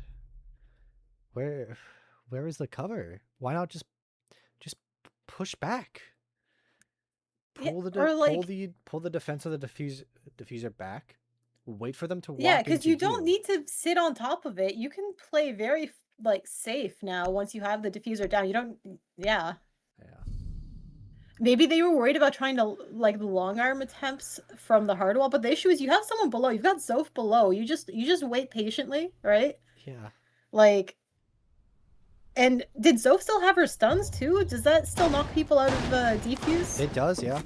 Where is the cover? Why not just push back? Pull pull the defense of the diffuser back. Wait for them to walk Yeah, because into you don't you. need to sit on top of it. You can play very safe now once you have the diffuser down. You don't. Yeah. Yeah. Maybe they were worried about trying to long arm attempts from the hard wall, but the issue is you have someone below. You've got Zoph below. You just wait patiently, right? Yeah. And did Zoph still have her stuns too? Does that still knock people out of defuse? It does, yeah.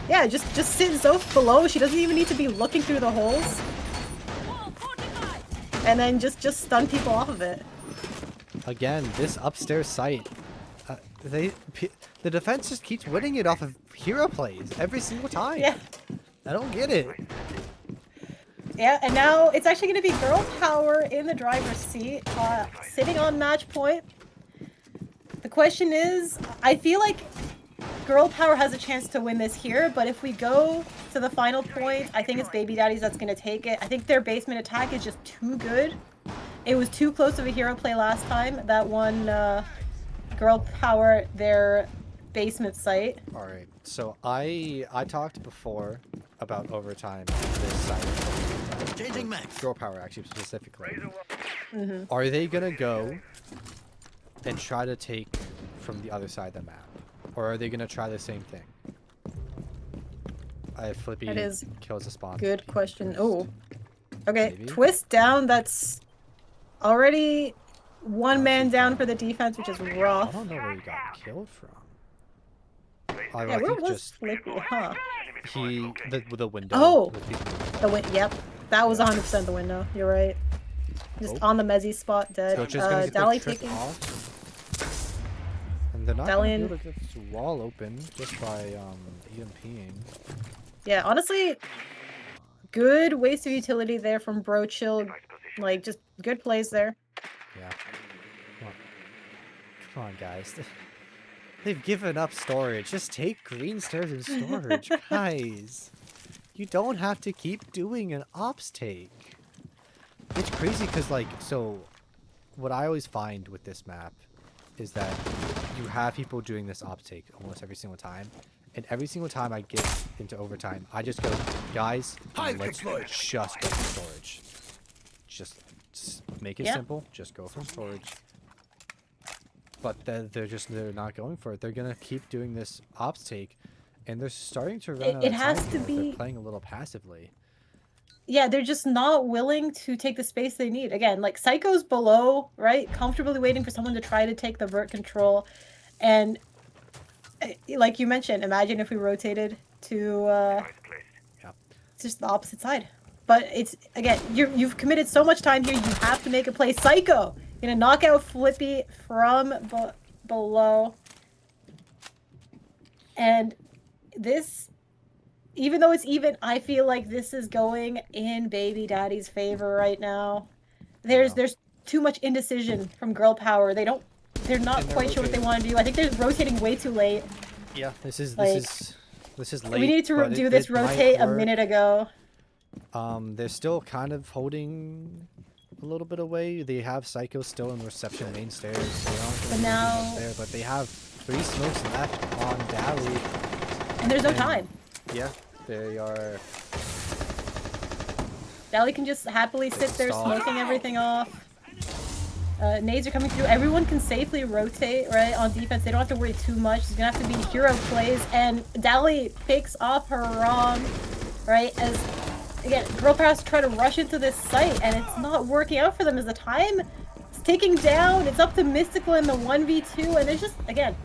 Yeah, just sit Zoph below. She doesn't even need to be looking through the holes. And then just stun people off of it. Again, this upstairs site, the defense just keeps winning it off of hero plays every single time. Yeah. I don't get it. Yeah, and now it's actually going to be Girl Power in the driver's seat, sitting on match point. The question is, I feel like Girl Power has a chance to win this here, but if we go to the final point, I think it's Baby Daddies that's going to take it. I think their basement attack is just too good. It was too close of a hero play last time. That one Girl Power their basement site. All right, so I talked before about overtime this site. Changing max. Girl Power actually specifically. Mm-hmm. Are they gonna go and try to take from the other side of the map, or are they gonna try the same thing? Flippy That is kills the spawn. Good question. Oh, okay. Maybe? Twist down. That's already one man down for the defense, which is I rough. don't know where he got killed from. I Yeah, where think was just Flippy? Huh? the window. Oh! with the- Yep. That was 100% the window. You're right. Just Oh. on the Mezzy spot, dead. So it's just gonna get Dally the trip taking. off. And they're not Dally gonna in- be able to get this wall open just by EMPing. Yeah, honestly, good waste of utility there from Bro Chill. Just good plays there. Yeah. Come on, guys. They've given up storage. Just take green stairs and storage, guys. You don't have to keep doing an ops take. It's crazy because, so what I always find with this map is that you have people doing this ops take almost every single time. And every single time I get into overtime, I just go, guys, let's just go for storage. Just make it simple. Just go for storage. But they're not going for it. They're gonna keep doing this ops take, and they're starting to run out It of has time to here. be- They're playing a little passively. Yeah, they're just not willing to take the space they need. Again, Psycho's below, right? Comfortably waiting for someone to try to take the vert control. And like you mentioned, imagine if we rotated to Yeah. just the opposite side. But it's, again, you've committed so much time here, you have to make a play. Psycho! Gonna knock out Flippy from below. And this, even though it's even, I feel like this is going in Baby Daddy's favor right now. There's too much indecision from Girl Power. They're not And they're quite sure what they rotating. want to do. I think they're rotating way too late. Yeah, this is late. We needed to but do it this might rotate a work. minute ago. They're still kind of holding a little bit away. They have Psycho still in reception main stairs. They aren't But gonna now- move up there, but they have 3 smokes left on Dally. And there's no And- time. Yeah, they are. Dally can just happily sit there Stall. smoking everything off. Nades are coming through. Everyone can safely rotate, right, on defense. They don't have to worry too much. It's gonna have to be hero plays, and Dally picks off her wrong, right, as, again, Girl Power has to try to rush into this site, and it's not working out for them as the time is ticking down. It's up to Mystical in the 1v2, and it's just, again,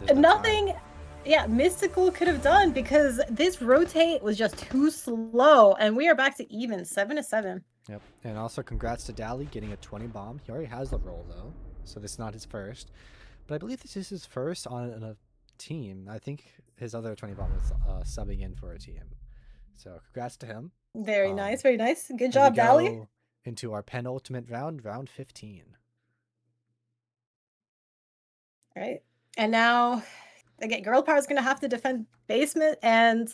There's no nothing... time. Yeah, Mystical could have done, because this rotate was just too slow, and we are back to even, 7-7. Yep. And also congrats to Dally getting a 20 bomb. He already has the roll though, so this is not his first. But I believe this is his first on a team. I think his other 20 bomb was subbing in for a team. So congrats to him. Very nice, very nice. Good And job, we Dally. go into our penultimate round, round 15. Right. And now, again, Girl Power is going to have to defend basement, and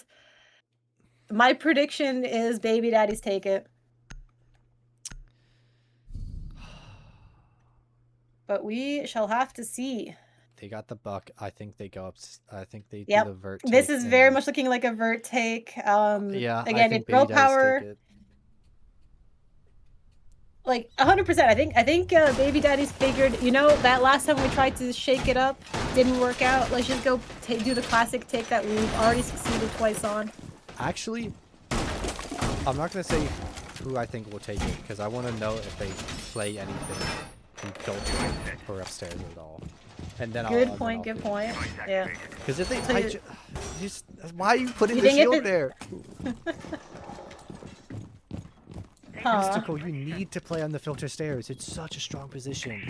my prediction is Baby Daddies take it. But we shall have to see. They got the buck. I think they go up. I think they Yep. do the vert. This take is very and- much looking like a vert take. Yeah. I Again, think if Girl Baby Daddies Power, take it. like 100%, I think Baby Daddies figured, you know, that last time we tried to shake it up, didn't work out. Let's just go do the classic take that we've already succeeded twice on. Actually, I'm not gonna say who I think will take it because I want to know if they play anything in filter or upstairs at all. And then Good point, good point. Yeah. Because if they, So why are you putting You the think if shield it- there? Huh. Mystical, you need to play on the filter stairs. It's such a strong position.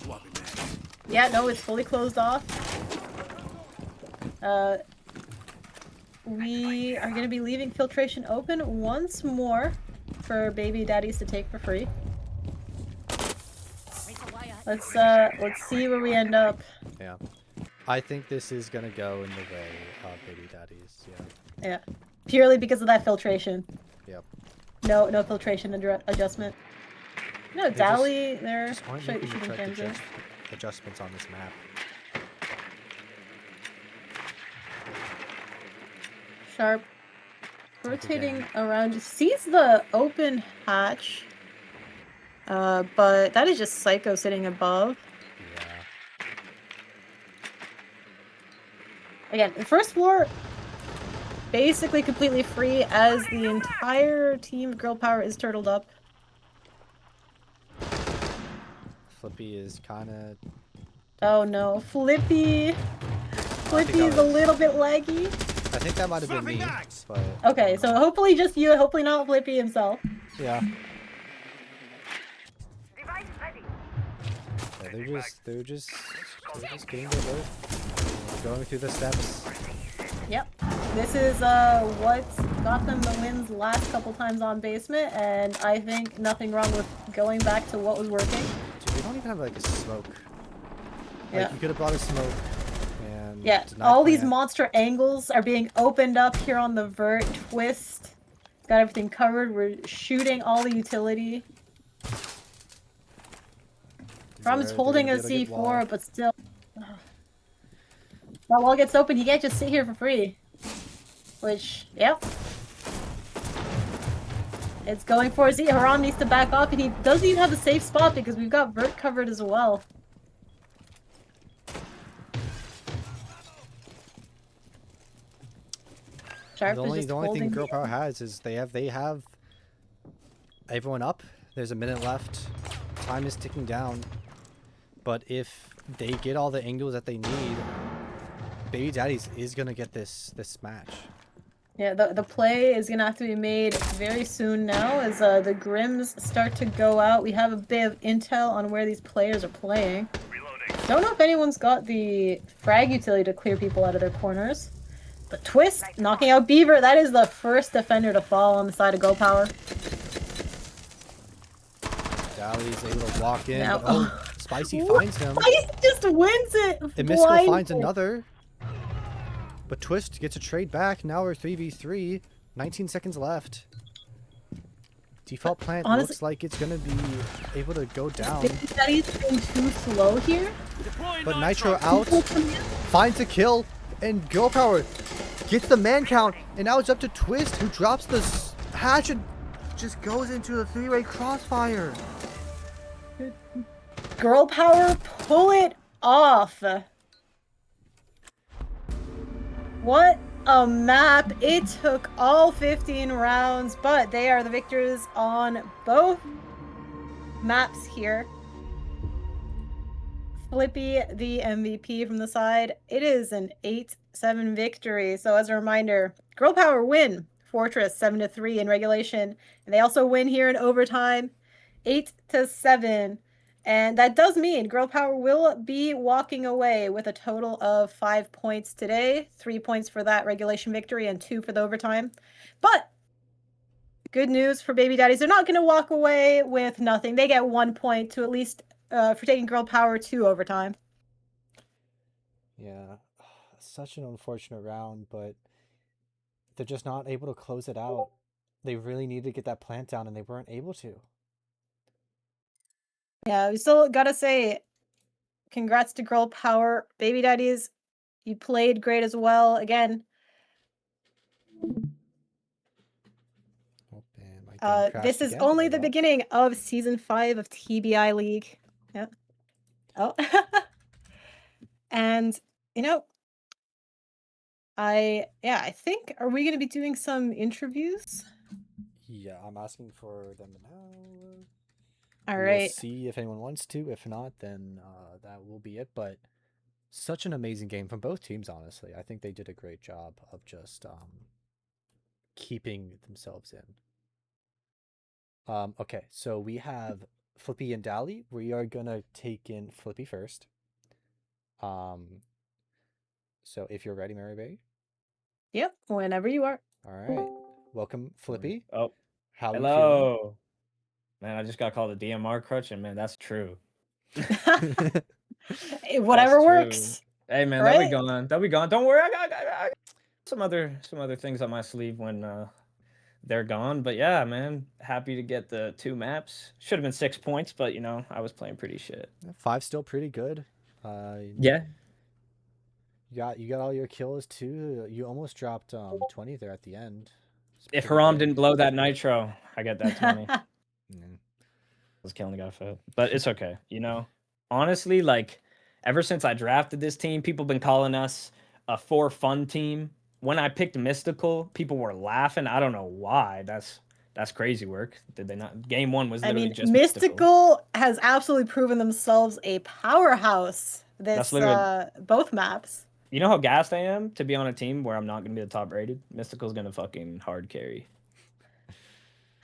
Swapping back. Yeah, no, it's fully closed off. We are going to be leaving filtration open once more for Baby Daddies to take for free. Let's see where we end up. Yeah. I think this is gonna go in the way of Baby Daddies. Yeah. Yeah, purely because of that filtration. Yep. No filtration adjustment. No, They Dally, they're Just aren't shooting making the correct cams in. adjustments on this map. Sharp. Rotating around, just sees the open hatch. But that is just Psycho sitting above. Yeah. Again, the first floor basically completely free as the entire team of Girl Power is turtled up. Flippy is kind of. Oh no, Flippy! Flippy that is a was- little bit laggy. I think that might have been me, Swapping backs. but Okay, so hopefully just you, hopefully not Flippy himself. yeah. Device ready. Yeah, they're just getting their work, going through the steps. Yep. This is what got them the wins last couple times on basement, and I think nothing wrong with going back to what was working. Dude, they don't even have like a smoke. Yeah. Like you could have brought a smoke. And Yeah, did not all these plant. monster angles are being opened up here on the vert. Twist. Got everything covered. We're shooting all the utility. Rom is They're holding gonna a be able to get C4, wall. but still. That wall gets open, you can't just sit here for free. Which, yep. It's going for Z. Haram needs to back off, and he doesn't even have a safe spot because we've got vert covered as well. Sharp The is only just thing holding Girl the- Power has is they have everyone up. There's a minute left. Time is ticking down. But if they get all the angles that they need, Baby Daddies is gonna get this match. Yeah, the play is gonna have to be made very soon now as the Grims start to go out. We have a bit of intel on where these players are playing. Don't know if anyone's got the frag utility to clear people out of their corners. But Twist knocking out Beaver. That is the first defender to fall on the side of Go Power. Dally's able to walk in. Now- But, oh, Spicy finds him. Spicy just wins it. And Mystical finds blinded. another. But Twist gets a trade back. Now we're 3v3. 19 seconds left. Default plant honestly- looks like it's gonna be able to go down. Daddy's been too slow here. Deploying But knife Nitro truck. out, finds a kill, and Girl Power gets the man count, and now it's up to Twist, who drops the Hatchet just goes into the three-way crossfire. Girl power, pull it off. What a map. It took all 15 rounds, but they are the victors on both maps here. Flippy, the MVP from the side. It is an 8-7 victory. So as a reminder, Girl Power win Fortress 7-3 in regulation. And they also win here in overtime 8-7. And that does mean Girl Power will be walking away with a total of 5 points today. 3 points for that regulation victory and 2 for the overtime. But good news for Baby Daddies. They're not going to walk away with nothing. They get 1 point to at least for taking Girl Power to overtime. Yeah, such an unfortunate round, but they're just not able to close it out. They really needed to get that plant down, and they weren't able to. Yeah, we still gotta say, congrats to Girl Power. Baby Daddies, you played great as well. Again, Oh, man, my game crashed this is again. only Oh, the well. beginning of Season 5 of TBI League. Yeah. Oh. And, you know, I think, are we gonna be doing some interviews? Yeah, I'm asking for them now. All We'll right. see if anyone wants to. If not, then that will be it. But such an amazing game from both teams, honestly. I think they did a great job of just keeping themselves in. Okay, so we have Flippy and Dally. We are gonna take in Flippy first. So if you're ready, Mary Bay. Yep, whenever you are. All right. Welcome, Flippy. Oh, How are you hello. Man, I just got called a DMR crutch, and man, that's true. Whatever That's works. true. Hey, man, right? they'll be gone. They'll be gone. Don't worry, I got some other things on my sleeve when they're gone. But yeah, man, happy to get the 2 maps. Should have been 6 points, but you know, I was playing pretty shit. 5 still pretty good. Yeah. You got all your kills too. You almost dropped 20 there at the end. It's If pretty Haram big. didn't blow that nitro, I get that 20. Mm. Was killing the guy for, but it's okay. You know, honestly, like ever since I drafted this team, people been calling us a for fun team. When I picked Mystical, people were laughing. I don't know why. That's crazy work. Did they not? Game 1 was I literally mean, just Mystical. Mystical has absolutely proven themselves a powerhouse That's this literally. both maps. You know how gassed I am to be on a team where I'm not gonna be the top rated. Mystical's gonna fucking hard carry.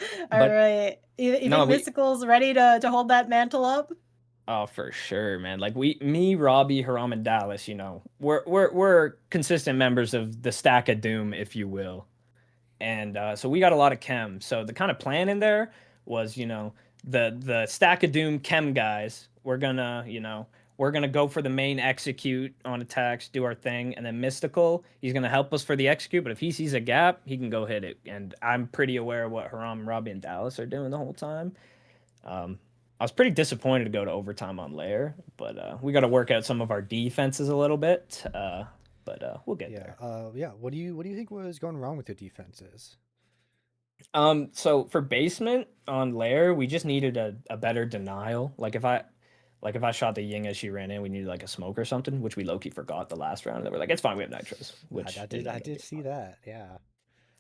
All But right, you no, think Mystical's ready to hold that mantle up? Oh, for sure, man. Like me, Robbie, Haram, and Dallas, you know, we're consistent members of the stack of doom, if you will. And so we got a lot of chem. So the kind of plan in there was, you know, the stack of doom chem guys. We're gonna go for the main execute on attacks, do our thing, and then mystical. He's gonna help us for the execute. But if he sees a gap, he can go hit it. And I'm pretty aware of what Haram, Robbie, and Dallas are doing the whole time. I was pretty disappointed to go to overtime on Lair, but we got to work out some of our defenses a little bit. But we'll get there. Yeah. What do you think was going wrong with your defenses? So for basement on Lair, we just needed a better denial. Like if I shot the Ying as she ran in, we needed like a smoke or something, which we low-key forgot the last round. They were like, it's fine, we have nitros. Which I did see that. Yeah.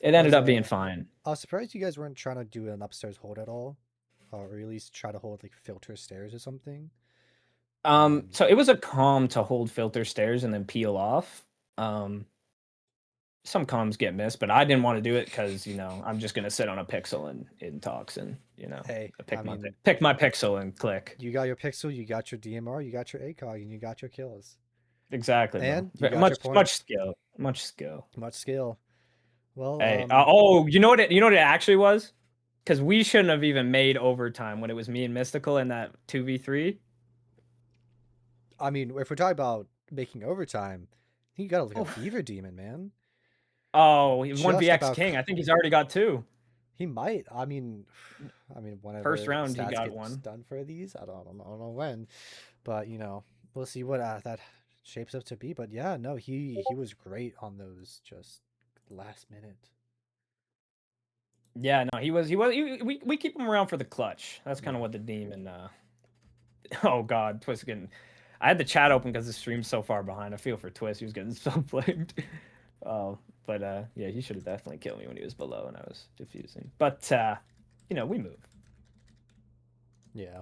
It ended up being fine. I was surprised you guys weren't trying to do an upstairs hold at all, or at least try to hold like filter stairs or something. So it was a calm to hold filter stairs and then peel off. Some comms get missed, but I didn't want to do it because you know I'm just gonna sit on a pixel in talks and you know pick my pixel and click. You got your pixel, you got your DMR, you got your ACOG, and you got your kills. Exactly, and much skill. Well, hey, you know what it actually was? Because we shouldn't have even made overtime when it was me and Mystical in that 2v3. I mean, if we're talking about making overtime, you gotta look at Beaver Demon, man. Oh, he's 1vx King. I think he's already got 2. He might. I mean, whenever first round he got 1 done for these. I don't know when, but you know, we'll see what that shapes up to be. But yeah, no, he was great on those just last minute. Yeah, no, we keep him around for the clutch. That's kind of what the demon. Oh God, Twist getting. I had the chat open because the stream's so far behind. I feel for Twist. He was getting so flamed. But yeah, he should have definitely killed me when he was below and I was diffusing. But we move. Yeah.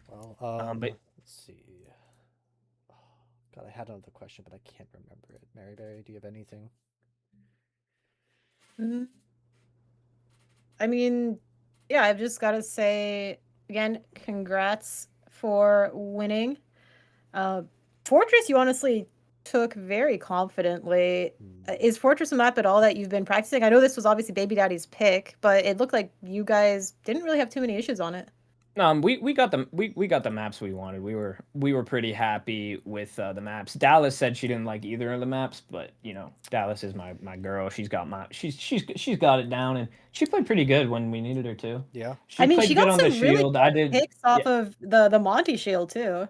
Well, But let's see. Oh, God, I had another question, but I can't remember it. Mary Berry, do you have anything? Mm, I mean, yeah, I've just got to say again, congrats for winning. Fortress, you honestly took very confidently. Is Fortress a map at all that you've been practicing? I know this was obviously Baby Daddy's pick, but it looked like you guys didn't really have too many issues on it. we got the maps we wanted. We were pretty happy with the maps. Dallas said she didn't like either of the maps, but Dallas is my girl. She's got she's got it down, and she played pretty good when we needed her to. Yeah. She I mean, played she good got on the some really shield. I did. picks off of the Monty shield too.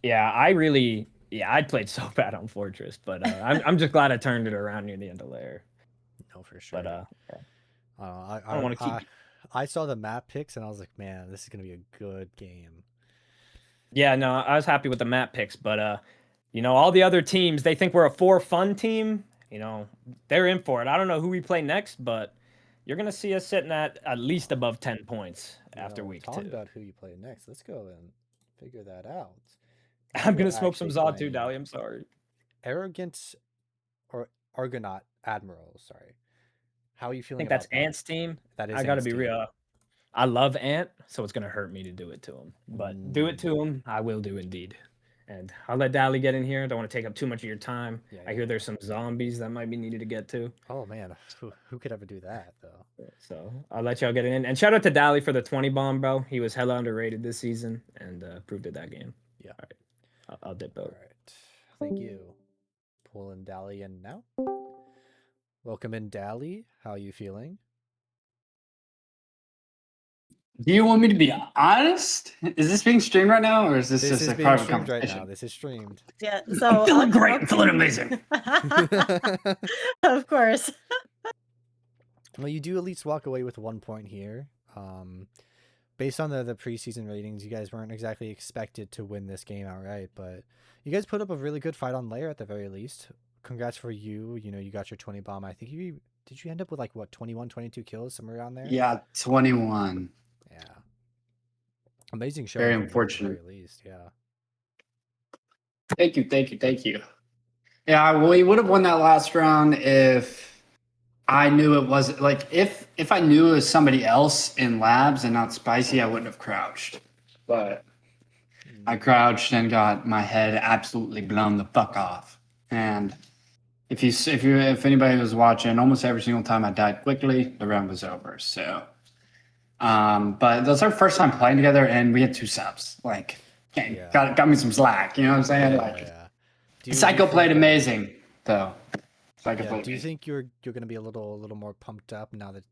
Yeah, I played so bad on Fortress, but I'm just glad I turned it around near the end of layer. No, for sure. But yeah. I don't want to keep. I saw the map picks and I was like, man, this is gonna be a good game. Yeah, no, I was happy with the map picks, but all the other teams, they think we're a fun team. They're in for it. I don't know who we play next, but you're gonna see us sitting at least above 10 points after week 2. Talking about who you play next, let's go and figure that out. I'm gonna smoke some Zod too, Dally. I'm sorry. Arrogant or Argonaut Admiral, sorry. How are you I feeling think about that's that? Ant's team. That is I gotta Ant's be team. real. I love Ant, so it's gonna hurt me to do it to him. But do it to him, I will do indeed. And I'll let Dally get in here. Don't want to take up too much of your time. Yeah, I hear there's some zombies that might be needed to get to. Oh man, who could ever do that though? So I'll let y'all get in. And shout out to Dally for the 20 bomb, bro. He was hella underrated this season and proved it that game. Yeah. All right. I'll dip out. All right. Thank you. Pulling Dally in now. Welcome in, Dally. How are you feeling? Do you want me to be honest? Is this being streamed right now, or is this This just is a being private streamed right conversation? now. This is streamed. Yeah, so I'm feeling great. I'm feeling amazing. Of course. Well, you do at least walk away with 1 point here. Based on the preseason ratings, you guys weren't exactly expected to win this game outright, but you guys put up a really good fight on layer at the very least. Congrats for you. You got your 20 bomb. I think did you end up with like what 21, 22 kills somewhere around there? Yeah, 21. Yeah. Amazing show. Very At the unfortunate. very least, yeah. Thank you. Yeah, we would have won that last round if I knew it wasn't like if I knew it was somebody else in labs and not spicy, I wouldn't have crouched. But I crouched and got my head absolutely blown the fuck off. And if anybody was watching, almost every single time I died quickly, the round was over. So, but that was our first time playing together, and we had 2 subs. Like, got me some slack. You know what I'm saying? Psycho played amazing, though. Do you think you're gonna be a little more pumped up now that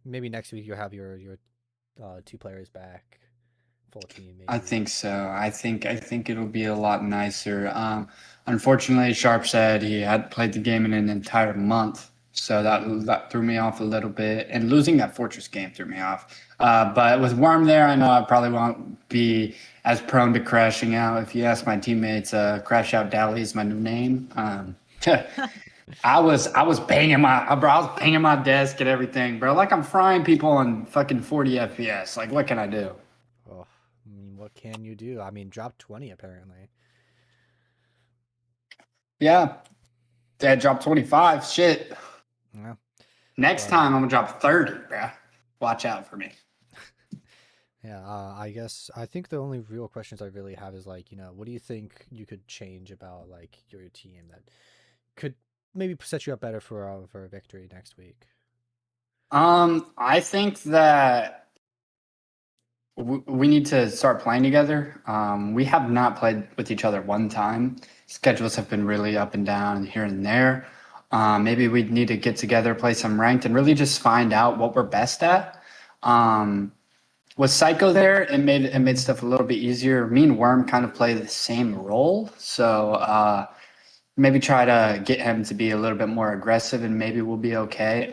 maybe next week you'll have your 2 players back, full team? Maybe? I think so. I think it'll be a lot nicer. Unfortunately, Sharp said he had played the game in an entire month, so that threw me off a little bit. And losing that Fortress game threw me off. But with Worm there, I know I probably won't be as prone to crashing out. If you ask my teammates, Crash Out Dally is my new name. I was banging my desk and everything, bro. Like I'm frying people on fucking 40 FPS. Like, what can I do? Oh, I mean, what can you do? I mean, drop 20 apparently. Yeah, Dad dropped 25. Shit. Yeah. Next time I'm gonna drop 30, bro. Watch out for me. Yeah, I think the only real questions I really have is like, what do you think you could change about like your team that could maybe set you up better for a victory next week? I think that we need to start playing together. We have not played with each other one time. Schedules have been really up and down here and there. Maybe we need to get together, play some ranked, and really just find out what we're best at. With Psycho there, it made stuff a little bit easier. Me and Worm kind of play the same role, so maybe try to get him to be a little bit more aggressive, and maybe we'll be okay.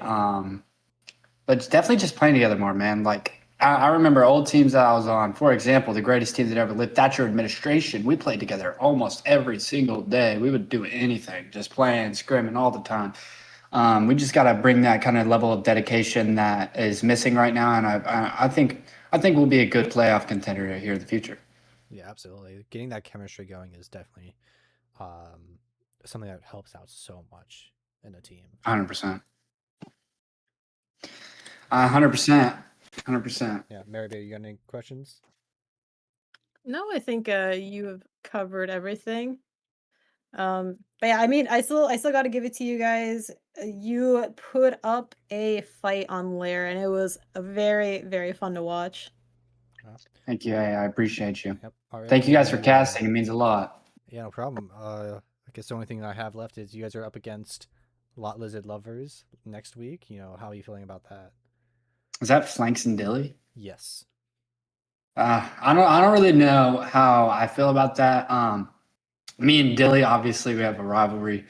but it's definitely just playing together more, man. Like I remember old teams that I was on. For example, the greatest team that ever lived, Thatcher Administration. We played together almost every single day. We would do anything, just playing, scrimming all the time. We just got to bring that kind of level of dedication that is missing right now, and I think we'll be a good playoff contender here in the future. Yeah, absolutely. Getting that chemistry going is definitely something that helps out so much in a team. 100%. 100%. 100%. Yeah, Mary Bay, you got any questions? No, I think you have covered everything. But yeah, I mean, I still got to give it to you guys. You put up a fight on Lair, and it was a very, very fun to watch. Thank you. I appreciate you. Yep. All right. Thank you guys for well, casting. It means a lot. Yeah, no problem. I guess the only thing I have left is you guys are up against Lot Lizard Lovers next week. How are you feeling about that? Is that Flanks and Dilly? Yes. I don't really know how I feel about that. Me and Dilly, obviously, we have a rivalry.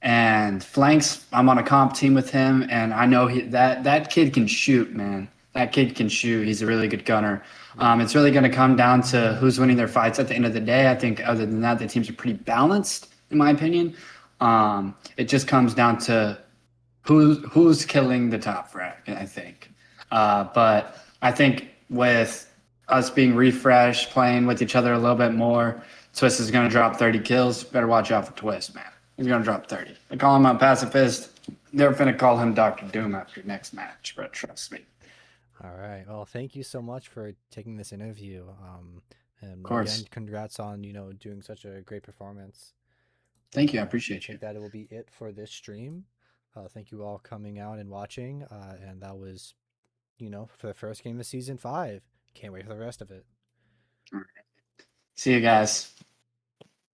And Flanks, I'm on a comp team with him, and I know that kid can shoot, man. That kid can shoot. He's a really good gunner. It's really going to come down to who's winning their fights at the end of the day. I think other than that, the teams are pretty balanced, in my opinion. It just comes down to who's killing the top frag, I think. But I think with us being refreshed, playing with each other a little bit more, Twist is going to drop 30 kills. Better watch out for Twist, man. He's going to drop 30. They call him a pacifist. They're going to call him Dr. Doom after next match, but trust me. All right. Well, thank you so much for taking this interview. And Of course. again, congrats on doing such a great performance. Thank you. I appreciate I you. think that it will be it for this stream. Thank you all coming out and watching. And that was, for the first game of season 5. Can't wait for the rest of it. See you guys.